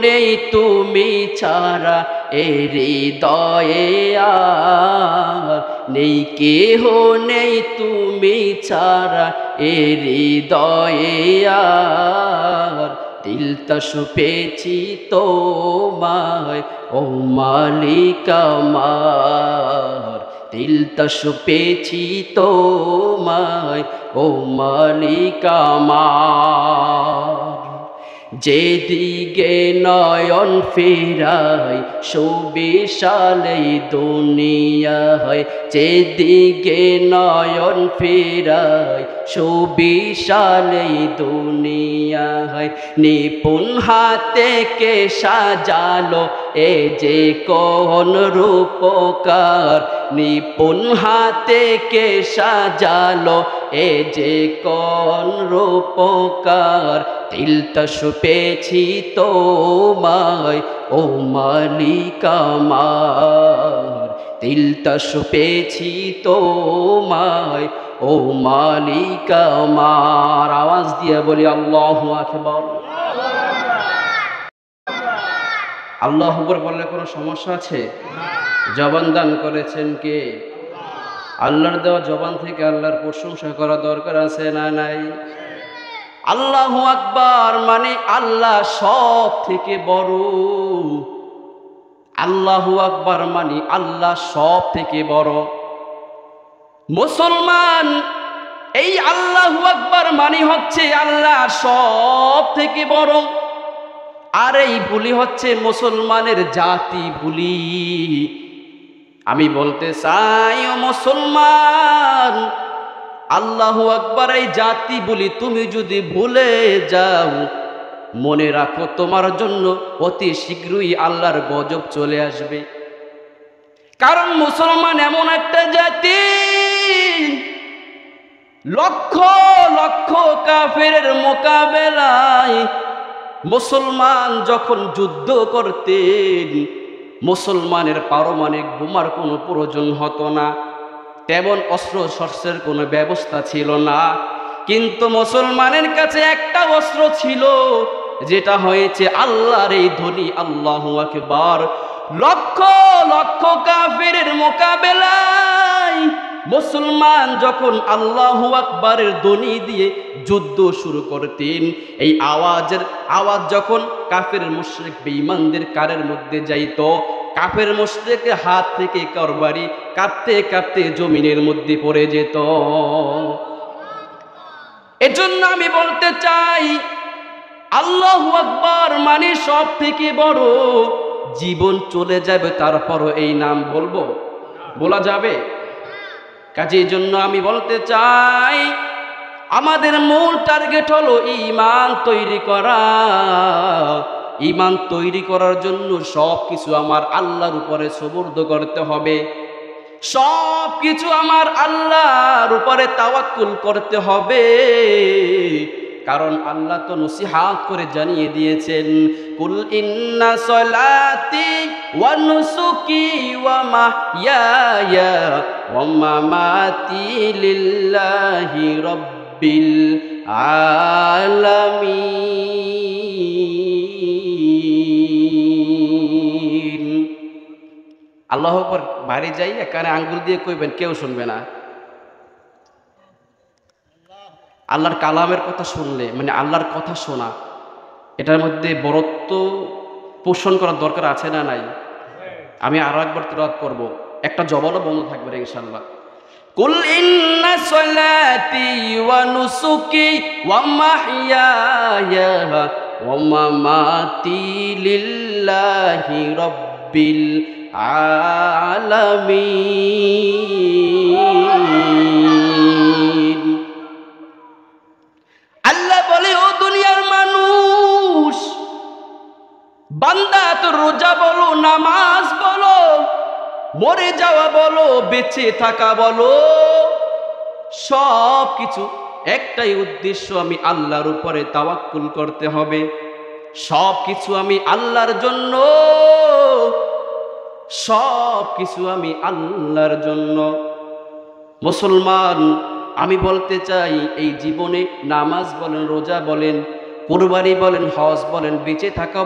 নেই তুমি ছাড়া এ হৃদয়ে আর, নেই কেহ নেই তুমি ছাড়া এ হৃদয়ে আর, দিলটা সঁপেছি তোমায় ও মালিক আমার, দিলটা সঁপেছি তোমায় ও মালিক আমার। যেদিকে নয়ন ফেরাই সুবিশাল এই দুনিয়া হয়, যেদিকে নয়ন ফেরাই সুবিশাল এই দুনিয়া হয়, নিপুণ হাতে কে সাজালো এ যে কোন রূপকার, নিপুণ হাতে কে সাজালো এ যে কোন রূপকার, দিলটা সঁপেছি তোমায় ও মালিক আমার, দিলটা সঁপেছি তোমায় ও মালিক আমার। আওয়াজ দিয়ে বলি আল্লাহু আকবার। আল্লাহু আকবার বললে কোনো সমস্যা আছে? জবান দান করেছেন কে? আল্লাহর দেওয়া জবান থেকে আল্লাহর প্রশংসা করা দরকার আছে না নাই? আল্লাহু আকবার মানে আল্লাহ সব থেকে বড়। আল্লাহু আকবার মানে আল্লাহ সব থেকে বড়। মুসলমান, এই আল্লাহু আকবার মানে হচ্ছে আল্লাহ সব থেকে বড়। আর এই ভুলি হচ্ছে মুসলমানের জাতি ভুলি। আমি বলতে চাই ও মুসলমান, আল্লাহু আকবার এই জাতি বলি তুমি যদি ভুলে যাও, মনে রাখো তোমার জন্য অতি শীঘ্রই আল্লাহর গজব চলে আসবে। কারণ মুসলমান এমন একটা জাতি, লক্ষ লক্ষ কাফেরের মোকাবেলায় মুসলমান যখন যুদ্ধ করতেন, মুসলমানের পারমাণবিক বোমার কোনো প্রয়োজন হতো না, তেমন অস্ত্র শস্ত্রের কোনো ব্যবস্থা ছিল না। কিন্তু মুসলমানের কাছে একটা অস্ত্র ছিল, যেটা হয়েছে আল্লাহর এই ধ্বনি আল্লাহু আকবার। লক্ষ লক্ষ কাফেরের মোকাবেলায় মুসলমান যখন আল্লাহু আকবারের ধ্বনি দিয়ে যুদ্ধ শুরু করতেন, এই আওয়াজ যখন কাফের মুশরিক বেঈমানদের কানের মধ্যে যাইত, কাফের মুশরিকের হাত থেকে তরবারি কাঁপতে কাঁপতে জমিনের মধ্যে পড়ে যেত। এজন্য আমি বলতে চাই, আল্লাহু আকবার মানে সব থেকে বড়। জীবন চলে যাবে তারপরও এই নাম বলবো, বলা যাবে? কাজেই জন্য আমি বলতে চাই, আমাদের মূল টার্গেট হলো ঈমান তৈরি করা। ঈমান তৈরি করার জন্য সব কিছু আমার আল্লাহর উপরে সুবর্দ করতে হবে, সব কিছু আমার আল্লাহর উপরে তাওয়াক্কুল করতে হবে। কারণ আল্লাহ তো নসিহত করে জানিয়ে দিয়েছেন, কুল ইন্না সলাতি ওয়া নুসুকি ওয়া মাহইয়ায়া ওয়া মামাতি লিল্লাহি রাব্বিল আলামিন। আল্লাহু আকবার বাড়ি যাই এখানে আঙ্গুল দিয়ে কইবেন, কেউ শুনবে না। আল্লাহর কালামের কথা শুনলে মানে আল্লাহর কথা শোনা, এটার মধ্যে বরত্ব পোষণ করার দরকার আছে না নাই? আমি আরো একবার তিলাওয়াত করব, একটা জবানও বন্ধ থাকবে না ইনশাআল্লাহ। কুল ইন্না সলাতি ওয়া নুসুকি ওয়া মাহইয়ায়া ওয়া মামাতি লিল্লাহি রাব্বিল আলামিন। আল্লাহ বলে, ও দুনিয়ার মানুষ, বান্দা তো রোজা বলো, নামাজ বলো, মরে যাওয়া বলো, বেঁচে থাকা বলো, সব কিছু একটাই উদ্দেশ্য, আমি আল্লাহর উপরে তাওয়াক্কুল করতে হবে। সব কিছু আমি আল্লাহর জন্য, সব কিছু আমি আল্লাহর জন্য। মুসলমান, আমি বলতে চাই, এই জীবনে নামাজ বলেন, রোজা বলেন, কুরবানি বলেন, হজ বলেন, বেঁচে থাকা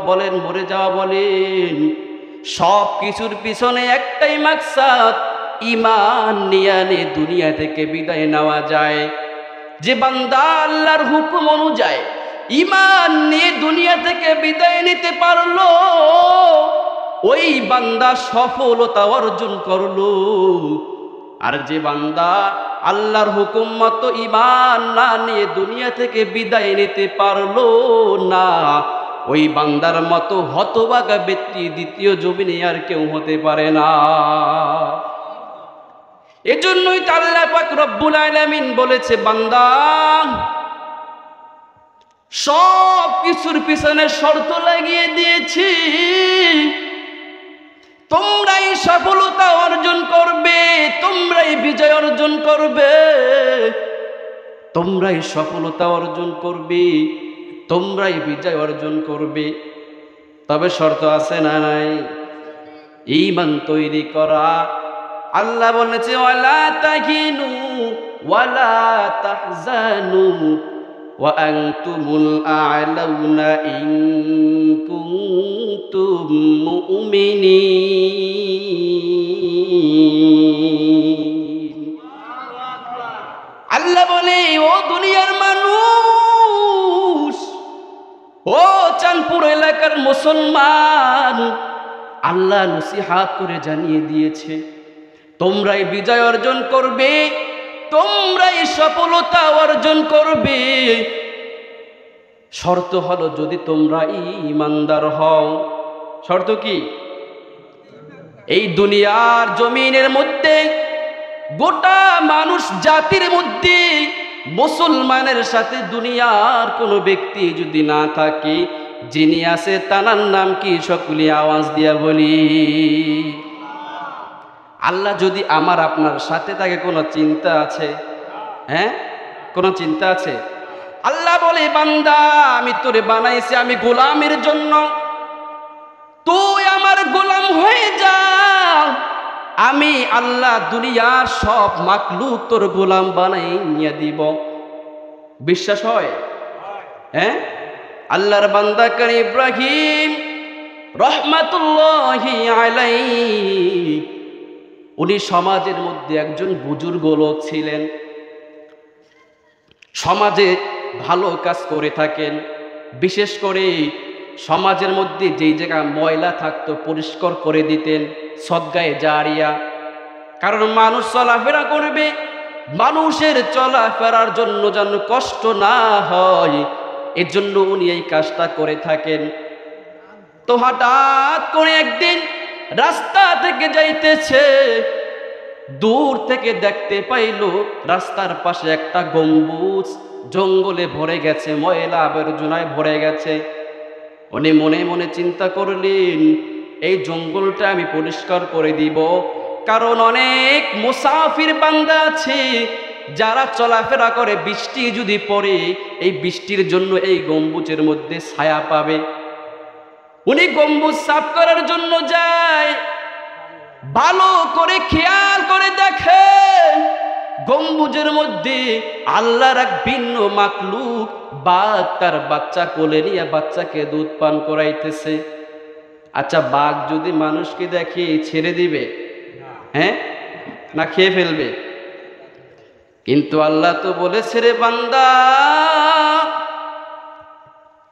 বলেন, মরে যাওয়া বলেন, সব কিছুর পিছনে একটাই মাকসাদ, ঈমান নিয়ে দুনিয়া থেকে বিদায় নেওয়া যায়। যে বান্দা আল্লাহর হুকুম অনুযায়ী ঈমান নিয়ে দুনিয়া থেকে বিদায় নিতে পারলো, ওই বান্দা সফলতা অর্জন করলো। আর যে বান্দা আল্লাহর হুকুম মতো ঈমান না নিয়ে দুনিয়া থেকে বিদায় নিতে পারলো না, ওই বান্দার মতো হতভাগা ব্যক্তি দ্বিতীয় জমিনে আর কেউ হতে পারে না। এজন্যই তো আল্লাহ পাক রব্বুল আলামিন বলেছে, বান্দা সব কিছুর পিছনে শর্ত লাগিয়ে দিয়েছি, তোমরাই সফলতা অর্জন করবে, তোমরাই বিজয় অর্জন করবে, তোমরাই সফলতা অর্জন করবে, তোমরাই বিজয় অর্জন করবে। তবে শর্ত আছে না নাই? ঈমান তৈরি করা। আল্লাহ বলেছে, ওয়ালা তাহিনু ওয়ালা তাহজানু ওয়া আনতুমুল আ'লাউনা ইন কুনতুম মুমিনিন। আল্লাহ বলে, ও দুনিয়ার মানুষ, ও চাঁদপুর এলাকার মুসলমান, আল্লাহ নসিহত করে জানিয়ে দিয়েছে, তোমরাই বিজয় অর্জন করবে, তোমরাই সফলতা অর্জন করবে। শর্ত হলো যদি তোমরা ঈমানদার হও। শর্ত কি? এই দুনিয়ার জমিনের মধ্যে গোটা মানুষ জাতির মধ্যে মুসলমানের সাথে দুনিয়ার কোনো ব্যক্তি যদি না থাকে, যিনি আছে তার নাম কি? সকলে আওয়াজ দিয়া বলি। আল্লাহ যদি আমার আপনার সাথে থাকে, কোনো চিন্তা আছে? হ্যাঁ, কোনো চিন্তা আছে? আল্লাহ বলে, বান্দা আমি তোরে বানাইছি আমি গোলামের জন্য, তুই আমার গোলাম হয়ে যা। আমি আল্লাহ দুনিয়ার সব মাখলুক তোর গোলাম বানাইয়া দিব। বিশ্বাস হয়? হ্যাঁ। আল্লাহর বান্দা করে ইব্রাহিম রহমাতুল্লাহি আলাইহি, উনি সমাজের মধ্যে একজন বুজুর্গ লোক ছিলেন, সমাজে ভালো কাজ করে থাকেন। বিশেষ করে সমাজের মধ্যে যেই জায়গায় ময়লা থাকতো পরিষ্কার করে দিতেন, সদগায়ে জারিয়া। কারণ মানুষ চলাফেরা করবে, মানুষের চলাফেরার জন্য যেন কষ্ট না হয়, এর জন্য উনি এই কাজটা করে থাকেন। তো হঠাৎ করে একদিন রাস্তা থেকে যাইতেছে, দূর থেকে দেখতে পাইল রাস্তার পাশে একটা গম্বুজ জঙ্গলে ভরে গেছে, ময়লা আবর্জনায় ভরে গেছে। উনি মনে মনে চিন্তা করলেন, এই জঙ্গলটা আমি পরিষ্কার করে দিব, কারণ অনেক মুসাফির বান্দা আছে যারা চলাফেরা করে, বৃষ্টি যদি পড়ে এই বৃষ্টির জন্য এই গম্বুজের মধ্যে ছায়া পাবে। উনি গম্বুজ সাফ করার জন্য যায়, ভালো করে খেয়াল করে দেখে গম্বুজের মধ্যে আল্লাহর এক ভিন্ন মাখলুক বাঘ তার বাচ্চা কোলে নিয়ে বাচ্চাকে দুধ পান করাইতেছে। আচ্ছা, বাঘ যদি মানুষকে দেখে ছেড়ে দিবে? হ্যাঁ, না খেয়ে ফেলবে? কিন্তু আল্লাহ তো বলেছে, রে বান্দা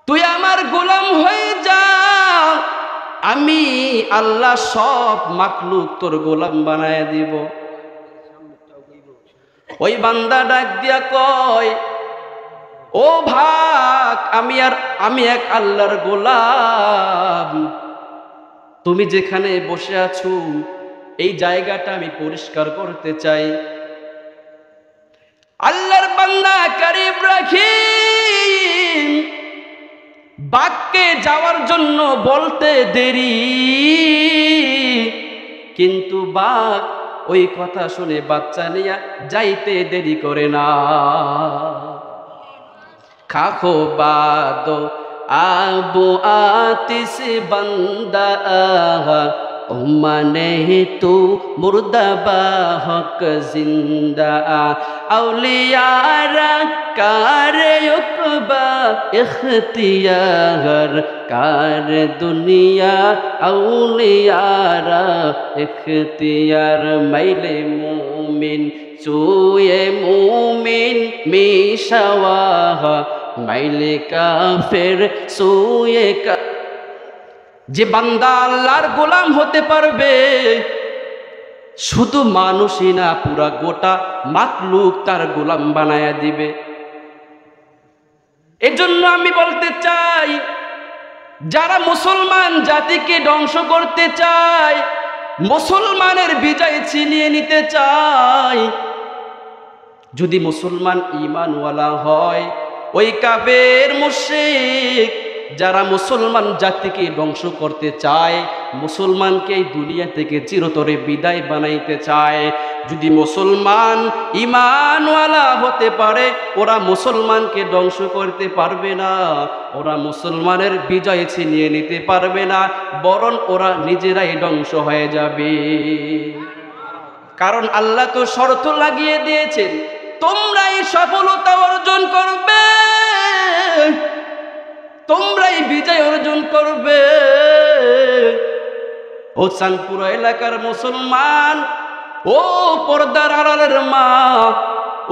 তুই আমার গোলাম হয়ে যা, আমি আল্লাহ সব মাখলুক তোর গোলাম বানায় দিব। ওই বান্দা ডাক দিয়া কয়, ও ভাগ, আমি এক আল্লাহর গোলাম, তুমি যেখানে বসে আছো এই জায়গাটা আমি পরিষ্কার করতে চাই। আল্লাহর বান্দা করে ইব্রাহিম বাঘকে যাওয়ার জন্য বলতে দেরি, কিন্তু বাঘ ওই কথা শুনে বাচ্চা নিয়ে যাইতে দেরি করে না। খাখো বাদো আবু আতিস বান্দা মানে তু মুর্দা বাহক জিন্দা, আউলিয়ারা কারে উকবা ইখতিয়ার, কার দুনিয়া আউলিয়ারা ইখতিয়ার। মাইলে মুমিন চুয়ে মুমিন মিশাওয়াহ, মাইলে কাফের সুয়ে কা। যে বান্দা আল্লাহর গোলাম হতে পারবে, শুধু মানুষই না পুরা গোটা মাখলুক তার গোলাম বানায়া দিবে। এজন্য আমি বলতে চাই, যারা মুসলমান জাতিকে ধ্বংস করতে চায়, মুসলমানের বিজয় ছিনিয়ে নিতে চায়, যদি মুসলমান ঈমানওয়ালা হয়, ওই কাফের মুশরিক যারা মুসলমান জাতিকে ধ্বংস করতে চায়, মুসলমানকে এই দুনিয়া থেকে চিরতরে বিদায় বানাইতে চায়, যদি মুসলমান ঈমানওয়ালা হতে পারে, ওরা মুসলমানকে ধ্বংস করতে পারবে না, ওরা মুসলমানের বিজয় ছিনিয়ে নিতে পারবে না, বরং ওরা নিজেরাই ধ্বংস হয়ে যাবে। কারণ আল্লাহ তো শর্ত লাগিয়ে দিয়েছেন, তোমরাই সফলতা অর্জন করবে, তোমরাই বিজয় অর্জন করবে। ও চাঁদপুরা এলাকার মুসলমান, ও পর্দার আড়ালের মা,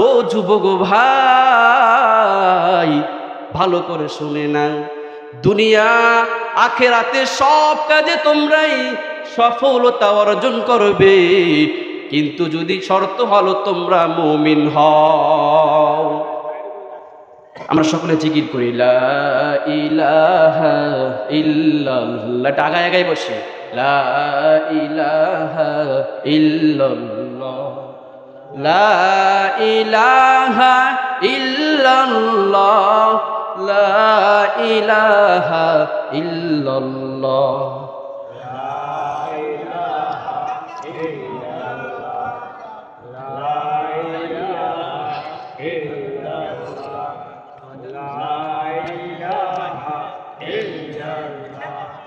ও যুবক ভাই, ভালো করে শুনে নাও, দুনিয়া আখিরাতে সব কাজে তোমরাই সফলতা অর্জন করবে, কিন্তু যদি শর্ত হলো তোমরা মুমিন হও। আমরা সকলে জিকির করি লা ইলাহা ইল্লাল্লাহ, আগায় আগায় বসে লা ইলাহা ইল্লাল্লাহ, লা ইলাহা ইল্লাল্লাহ, লা ইলাহা ইল্লাল্লাহ।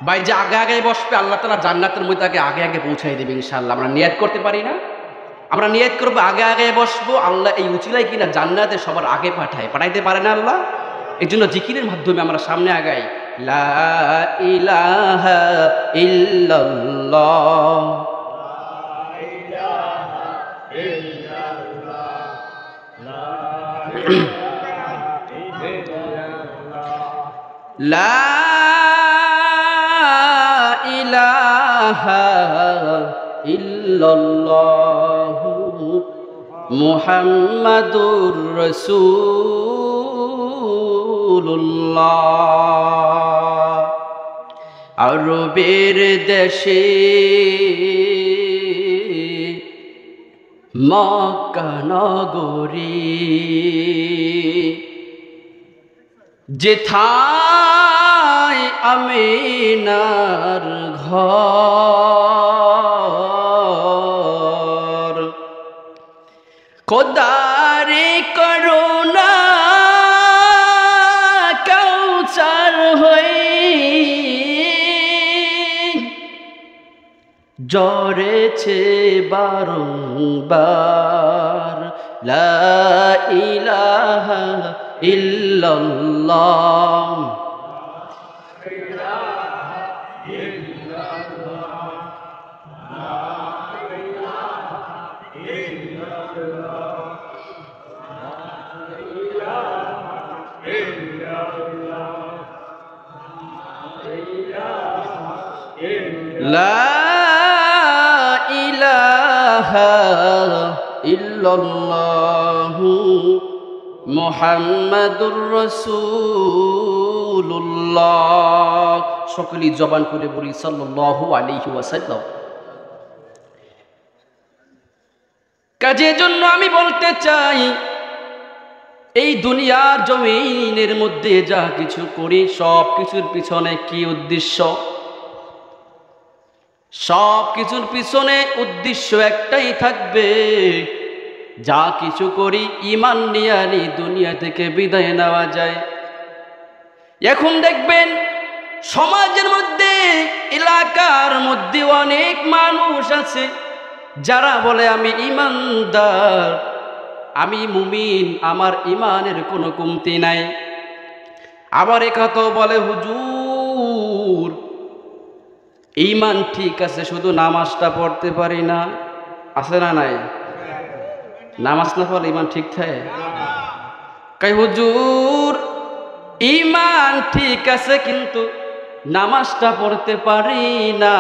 ভাই যে আগে আগে বসবে আল্লাহ তাআলা জান্নাতের মধ্যে তাকে আগে আগে পৌঁছাই দেবে ইনশাআল্লাহ। আমরা নিয়ত করতে পারি না? আমরা নিয়ত করবো আগে আগে বসবো, আল্লাহ এই উচিলাই কিনা জান্নাতে সবার আগে পাঠাইতে পারে না আল্লাহ। এই জন্য জিকিরের মাধ্যমে আমরা সামনে আগাই। লা ইলাহা ইল্লাল্লাহ, লা ইলাহা ইল্লাল্লাহু মুহাম্মাদুর রাসূলুল্লাহ। আরবের দেশে মক্কা নগরী, যেথায় আমিনার ঘর, খোদারে করুণা কাউসার হই জরেছে বারংবার। লা ইলাহা ইল্লাল্লাহ, লা ইলাহা ইল্লাল্লাহু মুহাম্মাদুর রাসূলুল্লাহ। সকলেই জবান করে বলি সাল্লাল্লাহু আলাইহি ওয়াসাল্লাম। কাজের জন্য আমি বলতে চাই, এই দুনিয়ার জমিনের মধ্যে যা কিছু করি সব কিছুর পিছনে কি উদ্দেশ্য? সব কিছুর পিছনে উদ্দেশ্য একটাই থাকবে, যা কিছু করি ঈমান নিয়ে আনি দুনিয়া থেকে বিদায় নেওয়া যায়। এখন দেখবেন সমাজের মধ্যে, এলাকার মধ্যে অনেক মানুষ আছে যারা বলে আমি ঈমানদার, আমি মুমিন, আমার ঈমানের কোনো কমতি নাই। আবার একথাও বলে হুজুর ঈমান ঠিক আছে, শুধু নামাজটা পড়তে পারি না। আছে না নাই? নামাজ না পড়লে ঈমান ঠিক থাকে? কই হুজুর ঈমান ঠিক আছে কিন্তু নামাজটা পড়তে পারি না।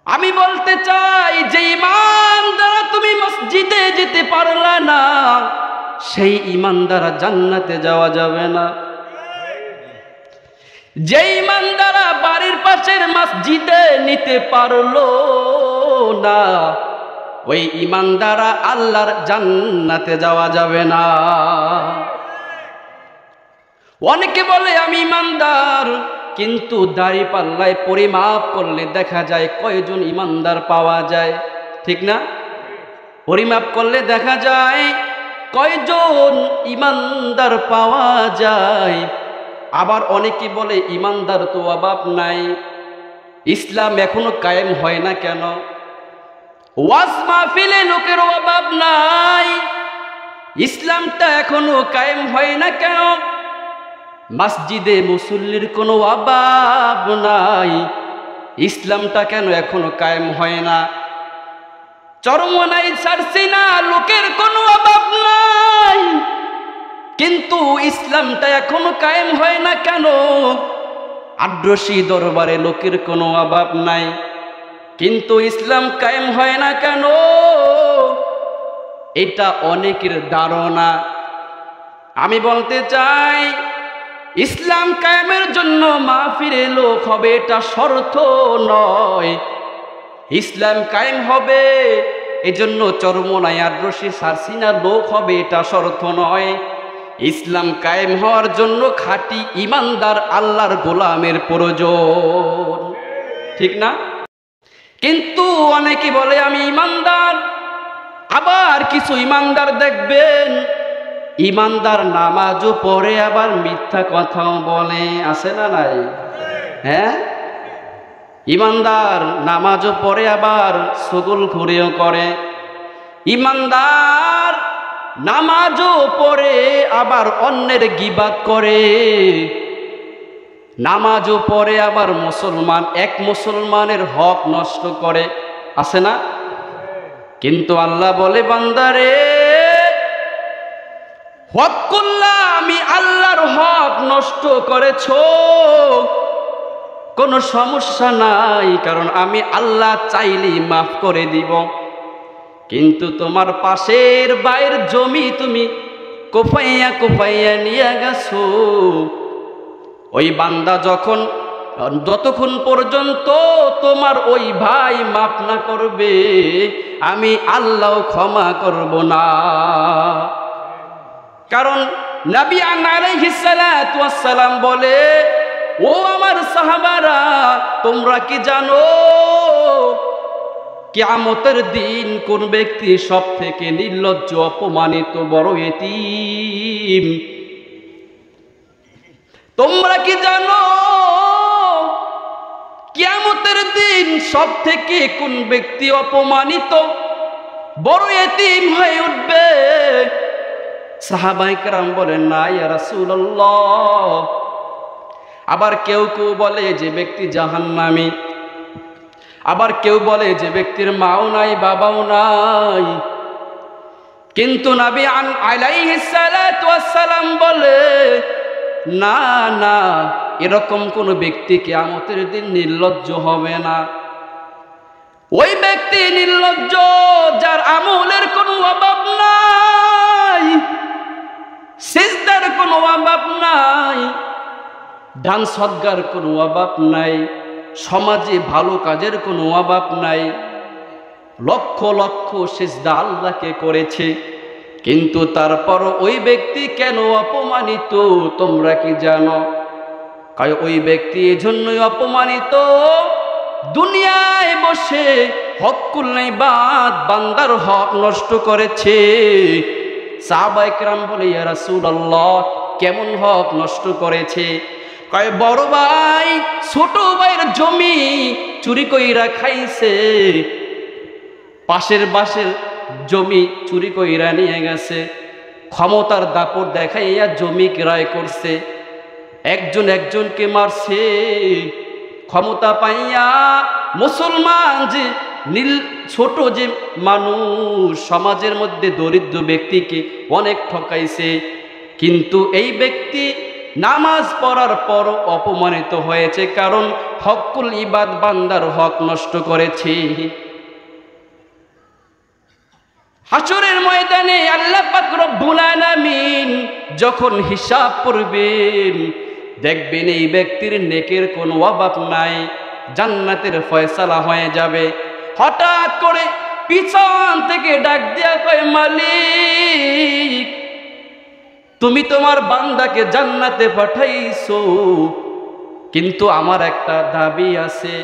আমি বলতে চাই যে ঈমান দ্বারা তুমি মসজিদে যেতে পারলা না, সেই ঈমান দ্বারা জান্নাতে যাওয়া যাবে না। যে ঈমান দ্বারা বাড়ির পাশের মসজিদে নিতে পারলো না, ওই ঈমান দ্বারা আল্লাহর জান্নাতে যাওয়া যাবে না। অনেকে বলে আমি ঈমানদার, কিন্তু দাড়ি পাল্লায় পরিমাপ করলে দেখা যায় কয়জন ঈমানদার পাওয়া যায়, ঠিক না? পরিমাপ করলে দেখা যায় কয়জন ঈমানদার পাওয়া যায়। আবার অনেকে বলে ঈমানদার তো অভাব নাই, ইসলাম এখনো কায়েম হয় না কেন? ওয়াজ মাহফিলে লোকের অভাব নাই, ইসলামটা এখনো কায়েম হয় না কেন? মসজিদে মুসল্লির কোনো অভাব নাই, ইসলামটা কেন এখনো কায়েম হয় না? চরমনাই ছাড়ছি না, লোকের কোনো অভাব নাই, কিন্তু ইসলামটা এখনো কায়েম হয় না কেন? আদ্রসি দরবারে লোকের কোনো অভাব নাই, কিন্তু ইসলাম কায়েম হয় না কেন? এটা অনেকের ধারণা। আমি বলতে চাই, ইসলাম কায়েমের জন্য মাহফিলে লোক হবে এটা শর্ত নয়। ইসলাম কায়েম হবে এজন্য চরমোনাই আদ্রসি সারসিনা লোক হবে এটা শর্ত নয়। ইসলাম কায়েম হওয়ার জন্য খাঁটি ইমানদার আল্লাহর গোলামের প্রয়োজন, ঠিক না? কিন্তু অনেকে বলে আমি ইমানদার, আবার কিছু ইমানদার দেখবেন ইমানদার নামাজও পড়ে আবার মিথ্যা কথাও বলে, আছে না নাই? হ্যাঁ, ইমানদার নামাজও পড়ে আবার ছগলখুরিও করে। ইমানদার নামাজও পড়ে আবার অন্যের গীবাত করে। নামাজও পড়ে আবার এক মুসলমানের হক নষ্ট করে, আছে না? কিন্তু আল্লাহ বলে, বান্দারে হক করলা, আমি আল্লাহর হক নষ্ট করেছো, কোনো সমস্যা নাই, কারণ আমি আল্লাহ চাইলেই মাফ করে দিব। কিন্তু তোমার পাশের বাইরের জমি তুমি কোপাইয়া কোপাইয়া নিয়ে গেছো, ওই বান্দা যতক্ষণ পর্যন্ত তোমার ওই ভাই মাফ না করবে আমি আল্লাহ ক্ষমা করব না। কারণ নবী আলাইহিস সালাতু ওয়াস সালাম বলে, ও আমার সাহাবারা, তোমরা কি জানো কিয়ামতের দিন কোন ব্যক্তি সব থেকে নির্লজ্জ, অপমানিত, বড় এতিম? তোমরা কি জানো কিয়ামতের দিন সব থেকে কোন ব্যক্তি অপমানিত, বড় এতিম হয়ে উঠবে? সাহাবায়ে কেরাম বলেন, না ইয়া রাসূলুল্লাহ। আবার কেউ কেউ বলে যে ব্যক্তি জাহান্নামী, আবার কেউ বলে যে ব্যক্তির মাও নাই বাবাও নাই। কিন্তু নবী আলাইহিস সালাতু ওয়াস সালাম বলে, না না, এরকম কোন ব্যক্তি কিয়ামতের দিন নির্লজ্জ হবে না। ওই ব্যক্তি নির্লজ্জ যার আমলের কোনো অভাব নাই, সিজদার কোনো অভাব নাই, দান সদকার কোনো অভাব নাই, সমাজে ভালো কাজের কোনো অভাব নাই, লক্ষ লক্ষ সিজদা আল্লাহকে করেছে, কিন্তু তারপর ওই ব্যক্তি কেন অপমানিত তোমরা কি জানো? কয় ওই ব্যক্তি এজন্যই অপমানিত, দুনিয়ায় বসে হকুল ইবাদ বান্দার হক নষ্ট করেছে। সাহাবায়ে কেরাম বলে, ইয়া রাসূলুল্লাহ, কেমন হক নষ্ট করেছে? কয় বড় ভাই ছোট ভাইয়ের জমি চুরি কইরা খাইছে, পাশের জমি চুরি কইরা নিয়ে গেছে, ক্ষমতার দাপট দেখাইয়া জমি ক্রয় করছে, একজনকে মারছে, ক্ষমতা পাইয়া মুসলমান যে ছোট যে মানুষ সমাজের মধ্যে দরিদ্র ব্যক্তিকে অনেক ঠকাইছে। কিন্তু এই ব্যক্তি নামাজ পড়ার পর অপমানিত হয়েছে, কারণ হকুল ইবাদ বান্দার হক নষ্ট করেছে। হাসরের ময়দানে আল্লাহ পাক রব্বুল আলামিন যখন হিসাব করবেন, দেখবেন এই ব্যক্তির নেকের কোনো অভাব নাই, জান্নাতের ফয়সালা হয়ে যাবে। হঠাৎ করে পিছন থেকে ডাক দিয়া কয়, মালিক, তুমি তোমার বান্দাকে জান্নাতে পাঠাইছো, কিন্তু আমার একটা দাবি আছে।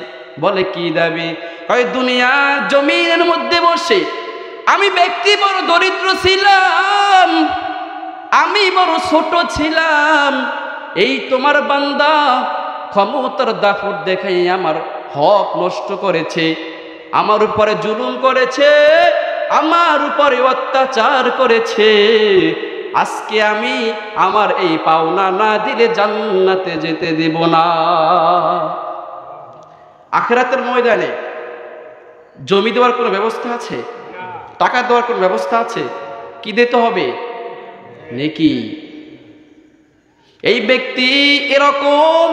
বলে, কি দাবি? কয়, দুনিয়ার জমিনের মধ্যে বসে আমি ব্যক্তি বড় দরিদ্র ছিলাম, আমি বড় ছোট ছিলাম, এই তোমার বান্দা ক্ষমতার দাপট দেখাই আমার হক নষ্ট করেছে, আমার উপরে জুলুম করেছে, আমার উপরে অত্যাচার করেছে। আজকে আমি আমার এই পাওনা না দিলে জান্নাতে যেতে দেব না। আখিরাতের ময়দানে জমি দেওয়ার কোনো ব্যবস্থা আছে? টাকা দেওয়ার কোনো ব্যবস্থা আছে? কি দিতে হবে? নেকি। এই ব্যক্তি এরকম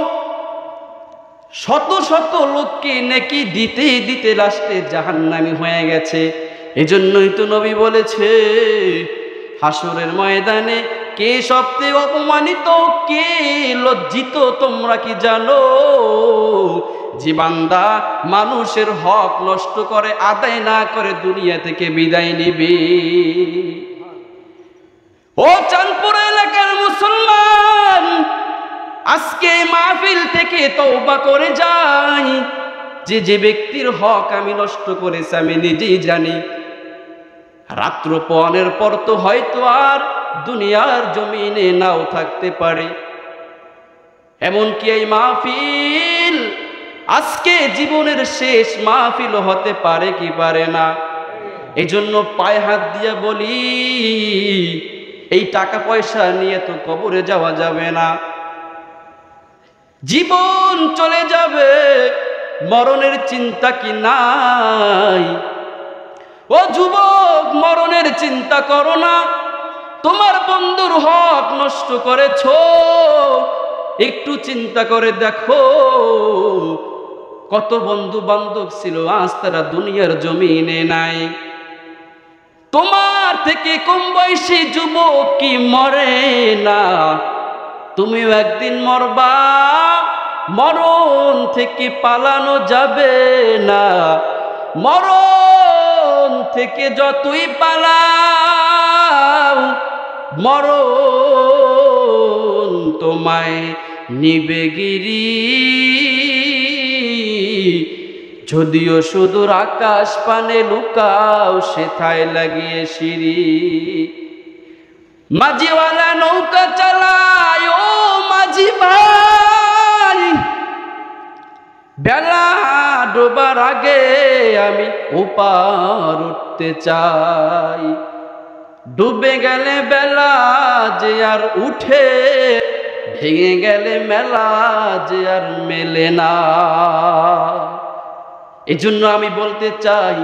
শত শত লোককে নেকি দিতে দিতে লাস্টে জাহান্নামী হয়ে গেছে। এজন্যই তো নবী বলেছে, হাসরের ময়দানে কে সবচেয়ে অপমানিত, কে লজ্জিত তোমরা কি জানো? যে বান্দা মানুষের হক নষ্ট করে, আদায় না করে দুনিয়া থেকে বিদায় নিবে। ও চাঁদপুর এলাকার মুসলমান, আজকে মাহফিল থেকে তওবা করে যাই। যে ব্যক্তির হক আমি নষ্ট করেছি আমি নিজেই জানি। রাত্র পনের পর তো হয়তো আর দুনিয়ার জমিনে নাও থাকতে পারে। এমনকি এই মাহফিল আজকে জীবনের শেষ মাহফিল হতে পারে কি পারে না। এই জন্য পায়ে হাত দিয়ে বলি, এই টাকা পয়সা নিয়ে তো কবরে যাওয়া যাবে না। জীবন চলে যাবে, মরণের চিন্তা কি নাই? ও যুবক, মরণের চিন্তা করো না। তোমার বন্ধুর হক নষ্ট করেছো, একটু চিন্তা করে দেখো কত বন্ধু বান্ধব ছিল আজ তারা দুনিয়ার জমিনে নাই। তোমার থেকে কম বয়সী যুবক কি মরে না? তুমিও একদিন মরবা, মরণ থেকে পালানো যাবে না। মরণ থেকে যতই পালাও, মরণ তোমায় নিবে গিরি। যদিও সুদূর আকাশ পানে লুকাও, সেথায় লাগিয়ে সিঁড়ি। মাঝিওয়ালা নৌকা চালায়, ও মাঝি ভাই, বেলা ডোবার আগে আমি ওপার উঠতে চাই। ডুবে গেলে বেলা যে আর উঠে, ভেঙে গেলে মেলা যে আর মেলে না। এজন্য আমি বলতে চাই,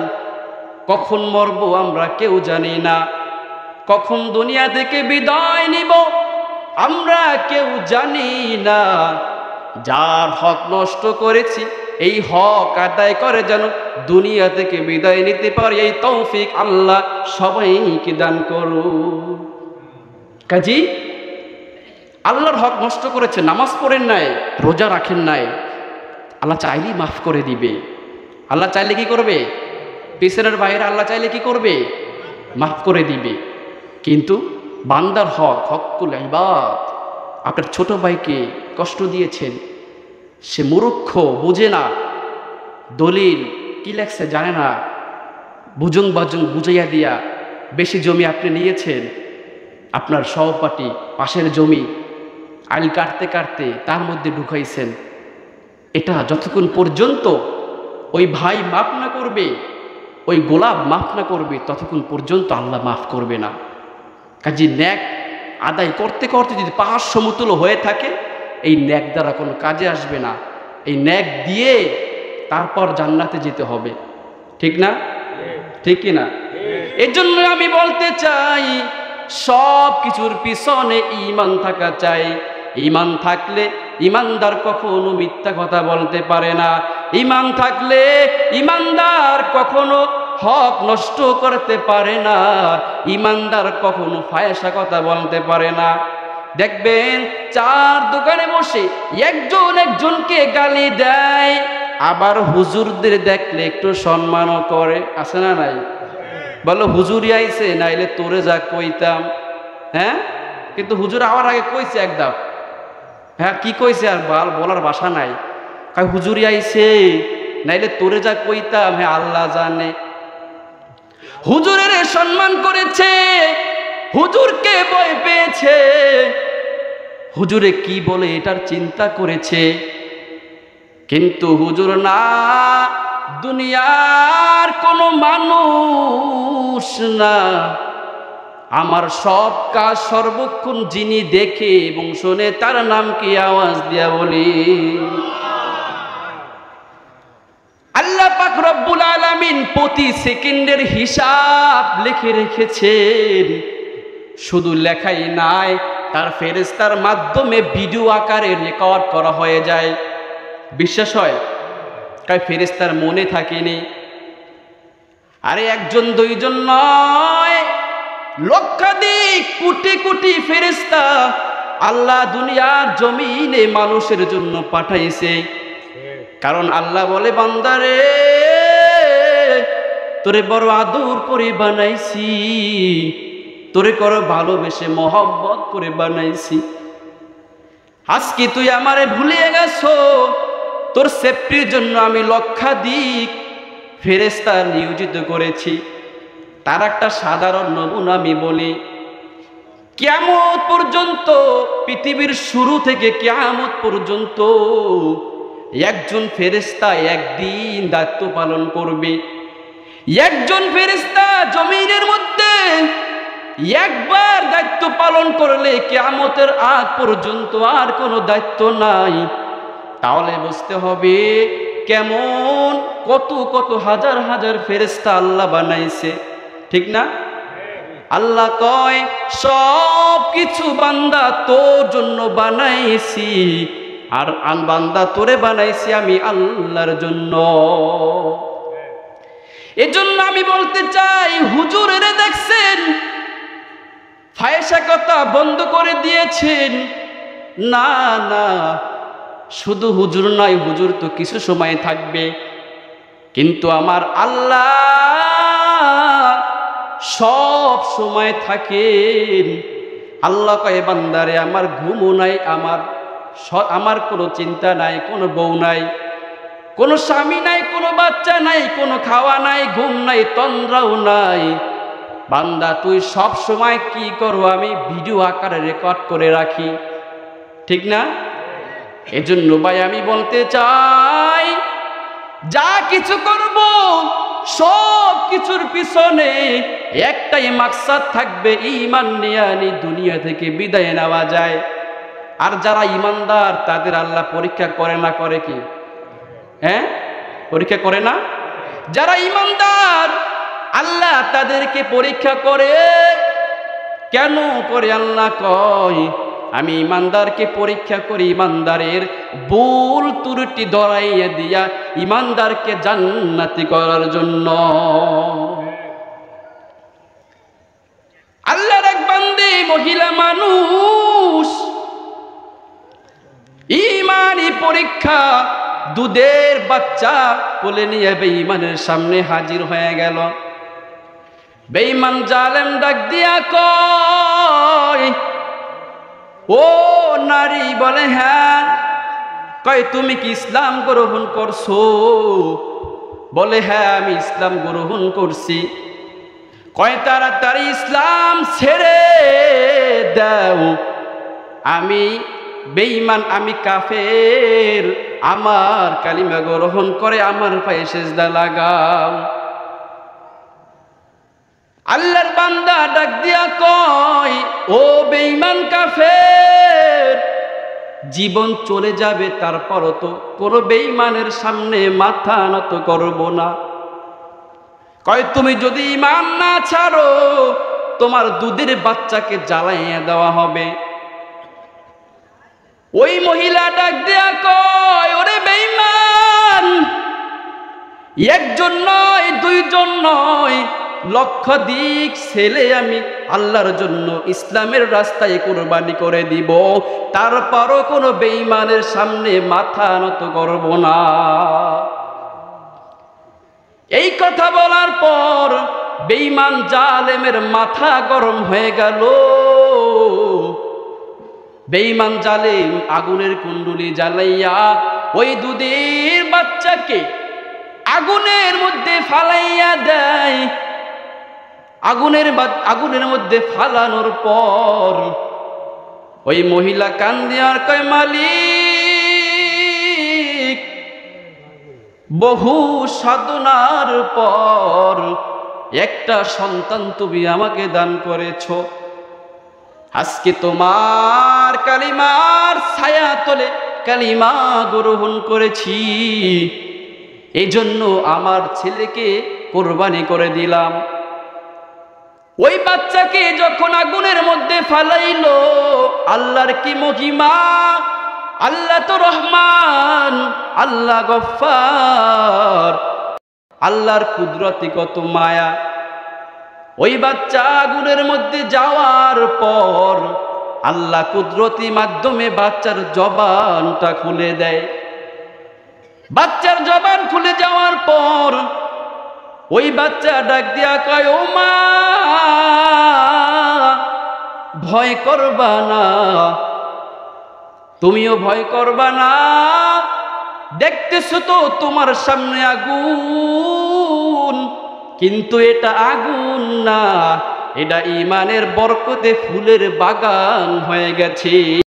কখন মরবো আমরা কেউ জানি না, কখন দুনিয়া থেকে বিদায় নিব আমরা কেউ জানি না। যার হক নষ্ট করেছি এই হক আদায় করে যেন দুনিয়া থেকে বিদায় নিতে পারি, এই তৌফিক আল্লাহ সবাইকে দান করুন। কাজী আল্লাহর হক নষ্ট করেছে, নামাজ পড়েন নাই, রোজা রাখেন নাই, আল্লাহ চাইলেই মাফ করে দিবে। আল্লাহ চাইলে কি করবে? পিছনের বাইরে আল্লাহ চাইলে কি করবে? মাফ করে দিবে। কিন্তু বান্দার হক, হকুল ইবাদ, আপনার ছোট ভাইকে কষ্ট দিয়েছেন, সে মূর্খ, বুঝে না, দলিল কি লেখছে জানে না, বুজুং বাজুং বুঝাইয়া দিয়া বেশি জমি আপনি নিয়েছেন, আপনার সহপাঠী পাশের জমি আইল কাটতে কাটতে তার মধ্যে ঢুকাইছেন। এটা যতক্ষণ পর্যন্ত ওই ভাই মাফ না করবে, ওই গোলাপ মাফ না করবে, ততক্ষণ পর্যন্ত আল্লাহ মাফ করবে না। কাজে ন্যাক আদায় করতে করতে যদি পাহাড় সমতুল্য হয়ে থাকে, এই ন্যাক দ্বারা কোনো কাজে আসবে না। এই ন্যাক দিয়ে তারপর জান্নাতে যেতে হবে, ঠিক না? ঠিক কি না? এর জন্য আমি বলতে চাই, সব কিছুর পিছনে ঈমান থাকা চাই। ঈমান থাকলে ঈমানদার কখনো মিথ্যা কথা বলতে পারে না। ঈমান থাকলে ঈমানদার কখনো হক নষ্ট করতে পারে না। ঈমানদার কখনো ফায়সা কথা বলতে পারে না। দেখবেন চার দোকানে বসে একজন একজনকে গালি দেয়, আবার হুজুরদের দেখলে একটু সম্মানও করে, আছে না নাই? বলো হুজুরি আইছে, নাইলে তোরে যা কইতাম। হ্যাঁ, কিন্তু হুজুর আওয়ার আগে কইছে একদম, হ্যাঁ কি কইছে আর বলার ভাষা নাই। হুজুরি আইছে, নাইলে তোরে যা কইতাম, হ্যাঁ আল্লাহ জানে। হুজুরের সম্মান করেছে, হুজুরকে ভয় পেয়েছে, হুজুরে কি বলে এটার চিন্তা করেছে। কিন্তু হুজুর না, দুনিয়ার কোনো মানুষ না, আমার সব কাজ সর্বক্ষণ যিনি দেখে এবং শোনে তার নাম কি? আওয়াজ দিয়া বলি আল্লাহ পাক রব্বুল আলামিন প্রতি সেকেন্ডের হিসাব লিখে রেখেছেন। শুধু লেখাই নাই, তার ফেরেশতার মাধ্যমে ভিডিও আকারে রেকর্ড করা হয়ে যায়। বিশ্বাস হয়? তাই ফেরেশতার মনে থাকেনি। আরে একজন দুইজন নয়, লক্ষাধিক কোটি কোটি ফেরেশতা আল্লাহ দুনিয়ার জমিনে মানুষের জন্য পাঠাইছে। কারণ আল্লাহ বলে, বান্দারে তোরে বড় আদর করে বানাইছি, তোরে করো ভালোবেসে মহব্বত করে বানাইছি। আজকে তুই আমারে ভুলিয়ে গেছো, তোর সেফটির জন্য আমি লক্ষাধিক ফেরেশতা নিয়োজিত করেছি। তার একটা সাধারণ নমুনা আমি বলি, কিয়ামত পর্যন্ত, পৃথিবীর শুরু থেকে কিয়ামত পর্যন্ত একজন ফেরেশতা একদিন দায়িত্ব পালন করবে। একজন ফেরেশতা জমিনের মধ্যে একবার দায়িত্ব পালন করলে কিয়ামতের আগ পর্যন্ত আর কোনো দায়িত্ব নাই। তাহলে বুঝতে হবে কেমন কত কত হাজার হাজার ফেরেশতা আল্লাহ বানাইছে, ঠিক না? আল্লাহ কয়, সব কিছু বান্দা তোর জন্য বানাইছি, আর বান্দা তোরে বানাইছি আমি আল্লাহর জন্য। এজন্য আমি বলতে চাই, হুজুরেরা দেখছেন ফায়সা কথা বন্ধ করে দিয়েছেন। না না, শুধু হুজুর নয়, হুজুর তো কিছু সময় থাকবে, কিন্তু আমার আল্লাহ সব সময় থাকেন। আল্লাহ কয়, বান্দারে আমার ঘুমও নাই, আমার কোনো চিন্তা নাই, কোনো বউ নাই, কোনো স্বামী নাই, কোনো বাচ্চা নাই, কোনো খাওয়া নাই, ঘুম নাই, তন্দ্রাও নাই। বান্দা তুই সব সময় কি করো, আমি ভিডিও আকারে রেকর্ড করে রাখি, ঠিক না? এজন্য ভাই আমি বলতে চাই, যা কিছু করব সব কিছুর পিছনে একটাই মাকসাদ থাকবে, ঈমান নিয়ে আনি দুনিয়া থেকে বিদায় নেওয়া যায়। আর যারা ঈমানদার তাদের আল্লাহ পরীক্ষা করে না, করে কি? হ্যাঁ, পরীক্ষা করে না? যারা ঈমানদার আল্লাহ তাদেরকে পরীক্ষা করে। কেন করে? আল্লাহ কয়, আমি ঈমানদারকে পরীক্ষা করি, ঈমানদারের ভুল ত্রুটি ধরাইয়া দিয়া ঈমানদারকে জান্নাতি করার জন্য। আল্লাহর এক বান্দী মহিলা মানুষ, ঈমানি পরীক্ষা, দুধের বাচ্চা কোলে নিয়ে বেঈমানের সামনে হাজির হয়ে গেল। বেঈমান জালেম ডাক দিয়া কয়, ও নারী, বলে হ্যাঁ। কয়, তুমি কি ইসলাম গ্রহণ করছো? বলে হ্যাঁ, আমি ইসলাম গ্রহণ করছি। কয়, তাড়াতাড়ি ইসলাম ছেড়ে দাও, আমি বেঈমান, আমি কাফের, আমার কালিমা গ্রহণ করে আমার পায়ে সিজদা লাগাও। আল্লাহর বান্দা ডাক দিয়া কয়, ও বেঈমান কাফের, জীবন চলে যাবে, তারপরও তো কোনো বেঈমানের সামনে মাথা নত করব না। কয়, তুমি যদি ঈমান না ছাড়ো, তোমার দুধের বাচ্চাকে জ্বালাইয়া দেওয়া হবে। ওই মহিলা ডাক দেয়া কয়, ওরে বেঈমান, একজন নয়, দুইজন নয়, লক্ষাধিক ছেলে আমি আল্লাহর জন্য ইসলামের রাস্তায় কুরবানি করে দিব, তারপরও কোনো বেঈমানের সামনে মাথা নত করব না। এই কথা বলার পর বেঈমান জালেমের মাথা গরম হয়ে গেল। বেঈমান জালেম আগুনের কুণ্ডুলি জ্বালাইয়া ওই দুধের বাচ্চাকে আগুনের মধ্যে ফালাইয়া দেয়। আগুনের মধ্যে ফালানোর পর ওই মহিলা কান্দিয়ার কয়, মালিক, বহু সাধনার পর একটা সন্তান তুমি আমাকে দান করেছো। আজকে তোমার কালিমার ছায়া তলে কালিমা গ্রহণ করেছি, এই জন্য আমার ছেলেকে কোরবানি করে দিলাম। ওই বাচ্চাকে যখন আগুনের মধ্যে ফালাইলো, আল্লাহর কি মহিমা! আল্লাহ তো রহমান, আল্লাহ গফফার, আল্লাহর কুদরতি কত মায়া। ওই বাচ্চা আগুনের মধ্যে যাওয়ার পর আল্লাহ কুদরতি মাধ্যমে বাচ্চার জবানটা খুলে দেয়। বাচ্চার জবান খুলে যাওয়ার পর ওই বাচ্চা ডাক দিয়া কয়, ও মা, ভয় করবা না, তুমিও ভয় করবা না, দেখতেছো তো তোমার সামনে আগুন, কিন্তু এটা আগুন না, এটা ঈমানের বরকতে ফুলের বাগান হয়ে গেছে।